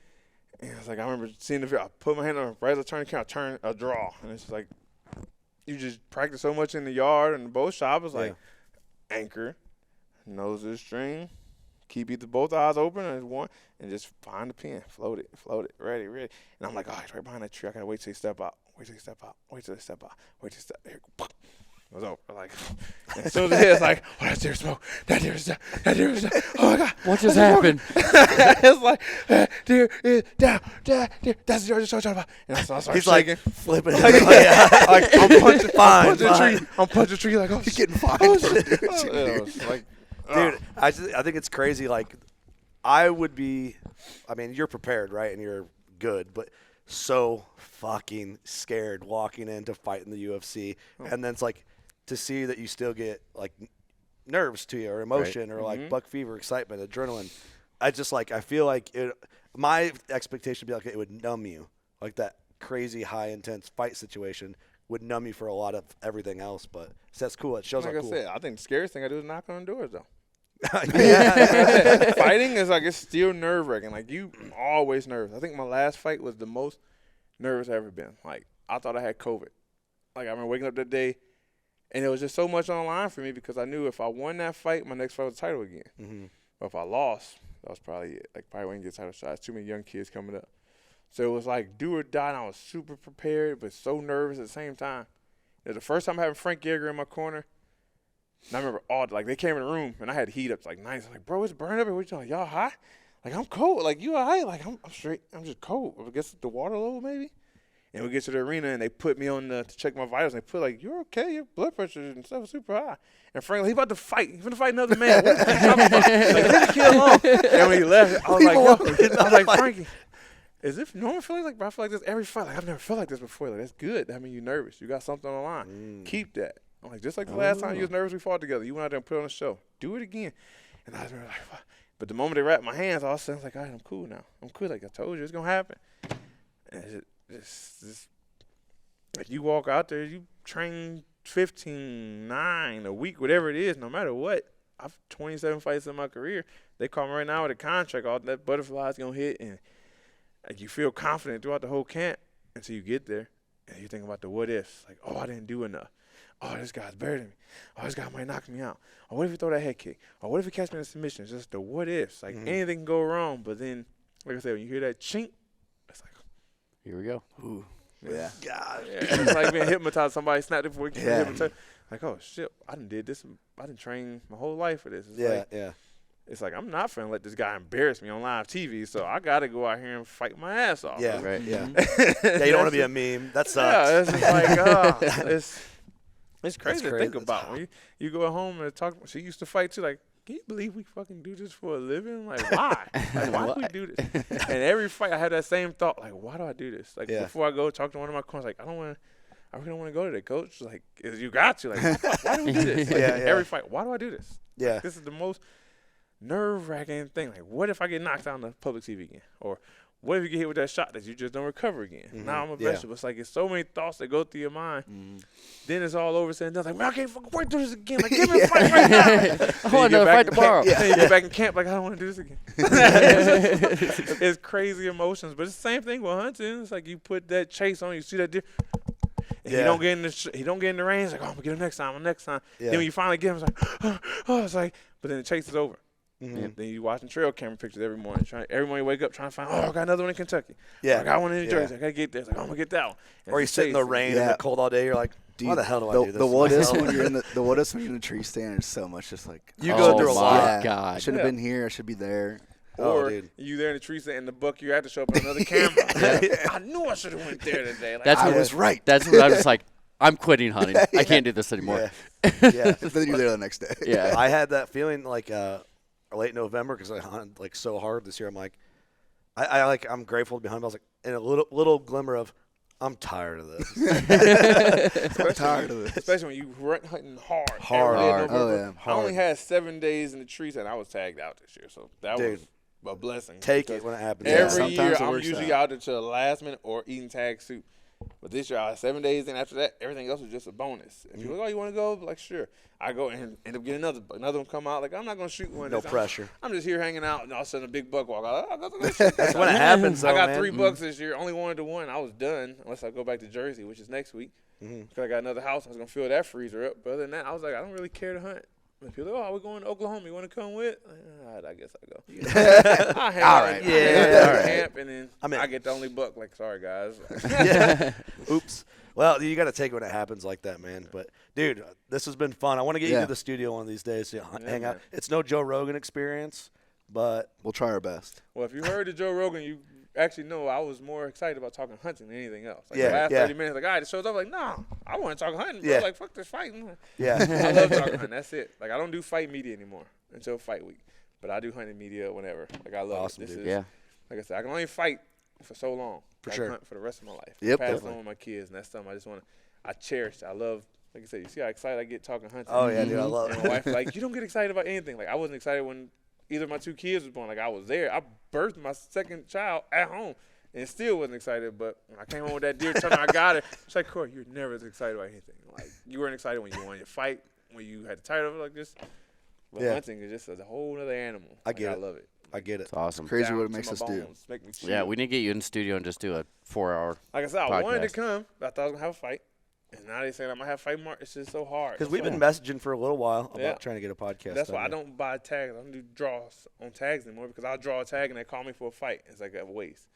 And I was like, I remember seeing the video. I put my hand on right as I turn the camera, I draw. And it's like, you just practice so much in the yard and the bow shop. It's like, anchor, nose of the string, keep either both eyes open or one, and just find the pin, float it, ready. And I'm like, oh, it's right behind that tree. I gotta wait till they step out. Wait till they step out. Here, It was over. Like, as soon as it hit, like, oh, that deer smoke. That deer is down. That deer is down. Oh, my God. What just happened? It's like, deer is down. Deer. That's the deer I just told you about. And I started He's shaking. like flipping. Like, I'm punching Fine, a tree. I'm punching a tree like, oh, You're getting fined. oh, for shit. doing what you It do. was like, Dude, I think it's crazy. Like, I would be, I mean, you're prepared, right? And you're good, but so fucking scared walking in to fight in the UFC. And then it's like to see that you still get like nerves to you or emotion or like buck fever, excitement, adrenaline. I just like, I feel like my expectation would be like it would numb you. Like that crazy high intense fight situation would numb you for a lot of everything else. But so that's cool. It shows like how I cool. said, I think the scariest thing I do is knock on doors, though. Yeah. Fighting is like, it's still nerve wracking. Like, you always nervous. I think my last fight was the most nervous I've ever been. Like, I thought I had COVID. Like, I remember waking up that day, and it was just so much on the line for me because I knew if I won that fight, my next fight was the title again. Mm-hmm. But if I lost, that was probably it. Like, probably wouldn't get title shots. Too many young kids coming up. So it was like do or die, and I was super prepared but so nervous at the same time. It was the first time having Frank Yeager in my corner. And I remember they came in the room, and I had heat up to like 90. I'm like, bro, it's burning up here. What you doing? Y'all hot? Like, I'm cold. Like, you all right? Like, I'm straight. I'm just cold. I guess the water low, maybe. And we get to the arena, and they put me on to check my vitals. And they put, like, you're okay. Your blood pressure and stuff is super high. And Frank, he about to fight. He's going to fight another man. What are you talking about? Like, leave the kid alone. And when he left, I was like, yo. I was like, Frankie, is this normal feeling? Like, bro, I feel like this every fight. Like, I've never felt like this before. Like, that's good. That means you're nervous. You got something on the line. Keep that. I'm like, just like the last time you was nervous we fought together. You went out there and put on a show. Do it again. And I was like, what? But the moment they wrapped my hands, all of a sudden I was like, all right, I'm cool now. I'm cool. Like I told you, it's going to happen. And it's like you walk out there, you train 15-9 a week, whatever it is, no matter what. I've 27 fights in my career. They call me right now with a contract. All that butterfly's going to hit. And like, you feel confident throughout the whole camp until you get there. And you think about the what ifs. Like, oh, I didn't do enough. Oh, this guy's better than me. Oh, this guy might knock me out. Or what if he throw that head kick? Or what if he catch me in a submission? It's just the what ifs. Like, anything can go wrong. But then, like I said, when you hear that chink, it's like, Here we go. Ooh. Yeah. God. yeah, it's like being hypnotized. Somebody snapped it before you get Yeah. hypnotized. Like, oh, shit, I done did this. I done trained my whole life for this. It's like, Yeah. it's like, I'm not finna let this guy embarrass me on live TV, so I got to go out here and fight my ass off. Yeah. Right. Yeah. Yeah. You don't want to be a meme. That sucks. Yeah, it's just like, it's crazy to crazy. think about. When you go home and talk, she used to fight too. Like, can you believe we fucking do this for a living? Like, why? Like, why do we do this? And every fight, I had that same thought. Like, why do I do this? Like, before I go talk to one of my corners, like, I really don't want to go to the coach. Like, you got to. Like, why do we do this? Like, every fight, why do I do this? Yeah. Like, this is the most nerve-wracking thing. Like, what if I get knocked out on the public TV again? Or what if you get hit with that shot that you just don't recover again? Now I'm a vegetable. It's like, it's so many thoughts that go through your mind. Then it's all over. Saying, like, man, I can't fucking work through this again. Like, give me a fight right now. I want another fight tomorrow. Then you get back in camp, like, I don't want to do this again. It's crazy emotions. But it's the same thing with hunting. It's like you put that chase on, you see that deer. And he don't get in the range. Like, oh, I'm gonna get him next time. Then when you finally get him, it's like, oh, it's like, but then the chase is over. And then you watching trail camera pictures every morning. Every morning you wake up trying to find, oh, I got another one in Kentucky. Yeah. I got one in New Jersey. I gotta get there. It's like, oh, I'm gonna get that one. And Or you it's sit in the chase. rain and the cold all day. You're like, why the hell do I do this? The what to ifs myself? when you're in the what ifs when you're in the tree stand is so much. Just like You go through a my lot. I God. should have been here. I should be there. Or dude. you there in the tree stand and the buck, you have to show up on another camera. I knew I should have went there today. Like, That's I what was right. That's what I was just like. I'm quitting hunting. I can't do this anymore. Yeah. Then you're there the next day. Yeah. I had that feeling like late November because I hunted like so hard this year. I'm like, I'm grateful to be hunting. I was like, in a little glimmer of, I'm tired of this. I'm tired of this. Especially when you run hunting hard. Hard. Every day in Hard. November. Oh, yeah. I only had 7 days in the trees and I was tagged out this year. So that Dude. was a blessing. Take because it when it happens. Every sometimes year it I'm works usually out. out until the last minute or eating tag soup. But this year I had 7 days, and after that, everything else was just a bonus. If you're like, oh, you want to go? Like, sure. I go and end up getting another one come out. Like, I'm not going to shoot one. No pressure. I'm just here hanging out, and all of a sudden a big buck walk out. That's when it happens, though, I got man. 3 bucks this year. Only wanted to one. I was done unless I go back to Jersey, which is next week. Because I got another house. I was going to fill that freezer up. But other than that, I was like, I don't really care to hunt. And people are like, oh, we're going to Oklahoma. You want to come with? All right, I guess I go. I hang All out right. at All right. camp, and then I'm in. I get the only buck. Like, sorry, guys. Yeah. Oops. Well, you got to take it when it happens like that, man. But, dude, this has been fun. I want to get you Yeah. to the studio one of these days to hang out. man. It's no Joe Rogan experience, but We'll try our best. Well, if you heard the Joe Rogan, you actually know I was more excited about talking hunting than anything else. Like Yeah, the last yeah. 30 minutes, like, all right, it shows up. Like, nah, I want to talk hunting. Bro. Yeah. Like, fuck this fighting. yeah. I love talking hunting. That's it. Like, I don't do fight media anymore until fight week. But I do hunting media whenever. Like, I love Awesome, it. This dude. is, Yeah. like I said, I can only fight for so long. For I sure. can hunt for the rest of my life. Yep, Pass it definitely. on with my kids, and that's something I just want to. I cherish. I love. Like I said, you see how excited I get talking hunting. Oh, yeah, dude. I love And it. my wife, like, you don't get excited about anything. Like, I wasn't excited when either of my two kids was born. Like, I was there. I birthed my second child at home and still wasn't excited. But when I came home with that deer, telling her I got it, she's like, Corey, you're never as excited about anything. Like, you weren't excited when you won your fight, when you had the title, like this. But Yeah. hunting is just a whole other animal. I get I it. love it. I get it. It's awesome. Crazy Down what it to makes my us do. bones, make me Yeah, chill. we need to get you in the studio and just do a 4-hour. Like I said, I wanted to podcast. come, but I thought I was going to have a fight. And now they saying I'm going to have a fight mark. It's just so hard. Because we've So- been messaging for a little while about Yeah. trying to get a podcast. That's why done I here. don't buy tags. I don't do draws on tags anymore because I'll draw a tag and they call me for a fight. It's like a waste.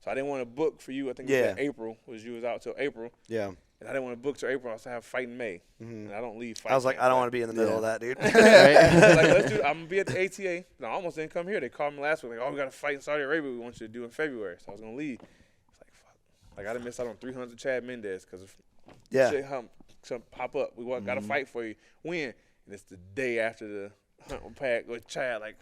So I didn't want to book for you. I think it was Yeah. April. You was out till April. Yeah. And I didn't want to book till April. I was to have a fight in May. Mhm. And I don't leave fight. I was like, I don't want to be in the middle Yeah. of that, dude. like, let's do. I'm gonna be at the ATA. No, I almost didn't come here. They called me last week. Like, oh, we got a fight in Saudi Arabia. We want you to do in February. So I was gonna leave. It's like, fuck. Like I done missed out on 300 Chad Mendez because of Yeah. shit some pop up. We got a fight for you. When? And it's the day after the hunt with Pat with Chad. Like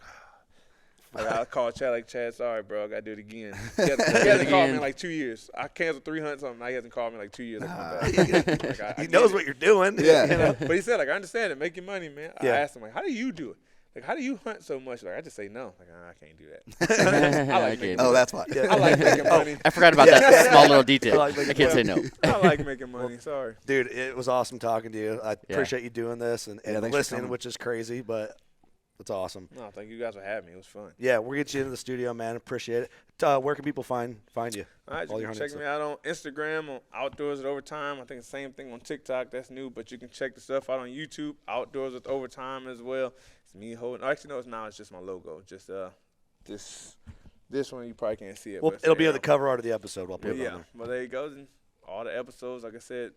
I called Chad like, Chad, sorry, bro. I got to do it again. He hasn't called me in like 2 years. I canceled 3 hunts on him. Now he hasn't called me in like 2 years. Like, my bad. Like, I He get knows it. what you're doing. Yeah. You know? But he said, like, I understand it. Make your money, man. I Yeah. asked him, like, how do you do it? Like, how do you hunt so much? Like, I just say no. Like, I can't do that. I like making Oh, that's why. I like making money. I forgot about that small little detail. I like making I can't say no. I like making money. Sorry. Dude, it was awesome talking to you. I appreciate you doing this and Yeah, thanks for listening, coming. which is crazy, but it's awesome. No, thank you guys for having me. It was fun. Yeah, we'll get you into the studio, man. Appreciate it. Where can people find you? All right, All you your can hunting check me out on Instagram on Outdoors with Overtime. I think the same thing on TikTok. That's new, but you can check the stuff out on YouTube, Outdoors with Overtime as well. It's me holding. Actually, no, it's now. It's just my logo. Just this one you probably can't see it. Well, but it's it'll be there. on the cover art of the episode. I'll put But it yeah, on there. but there you go. And all the episodes, like I said,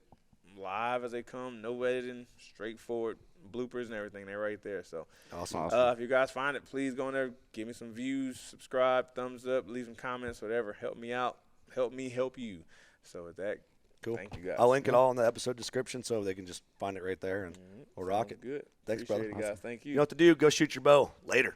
live as they come, no editing, straightforward bloopers and everything. They're right there. So Awesome. if you guys find it, please go in there, give me some views, subscribe, thumbs up, leave some comments, whatever. Help me out. Help me help you. So with that, Cool. thank you guys. I'll link it all in the episode description so they can just find it right there and we'll rock Sounds it. Good. Thanks, Appreciate brother. it, guys. Thank you. You know what to do. Go shoot your bow. Later.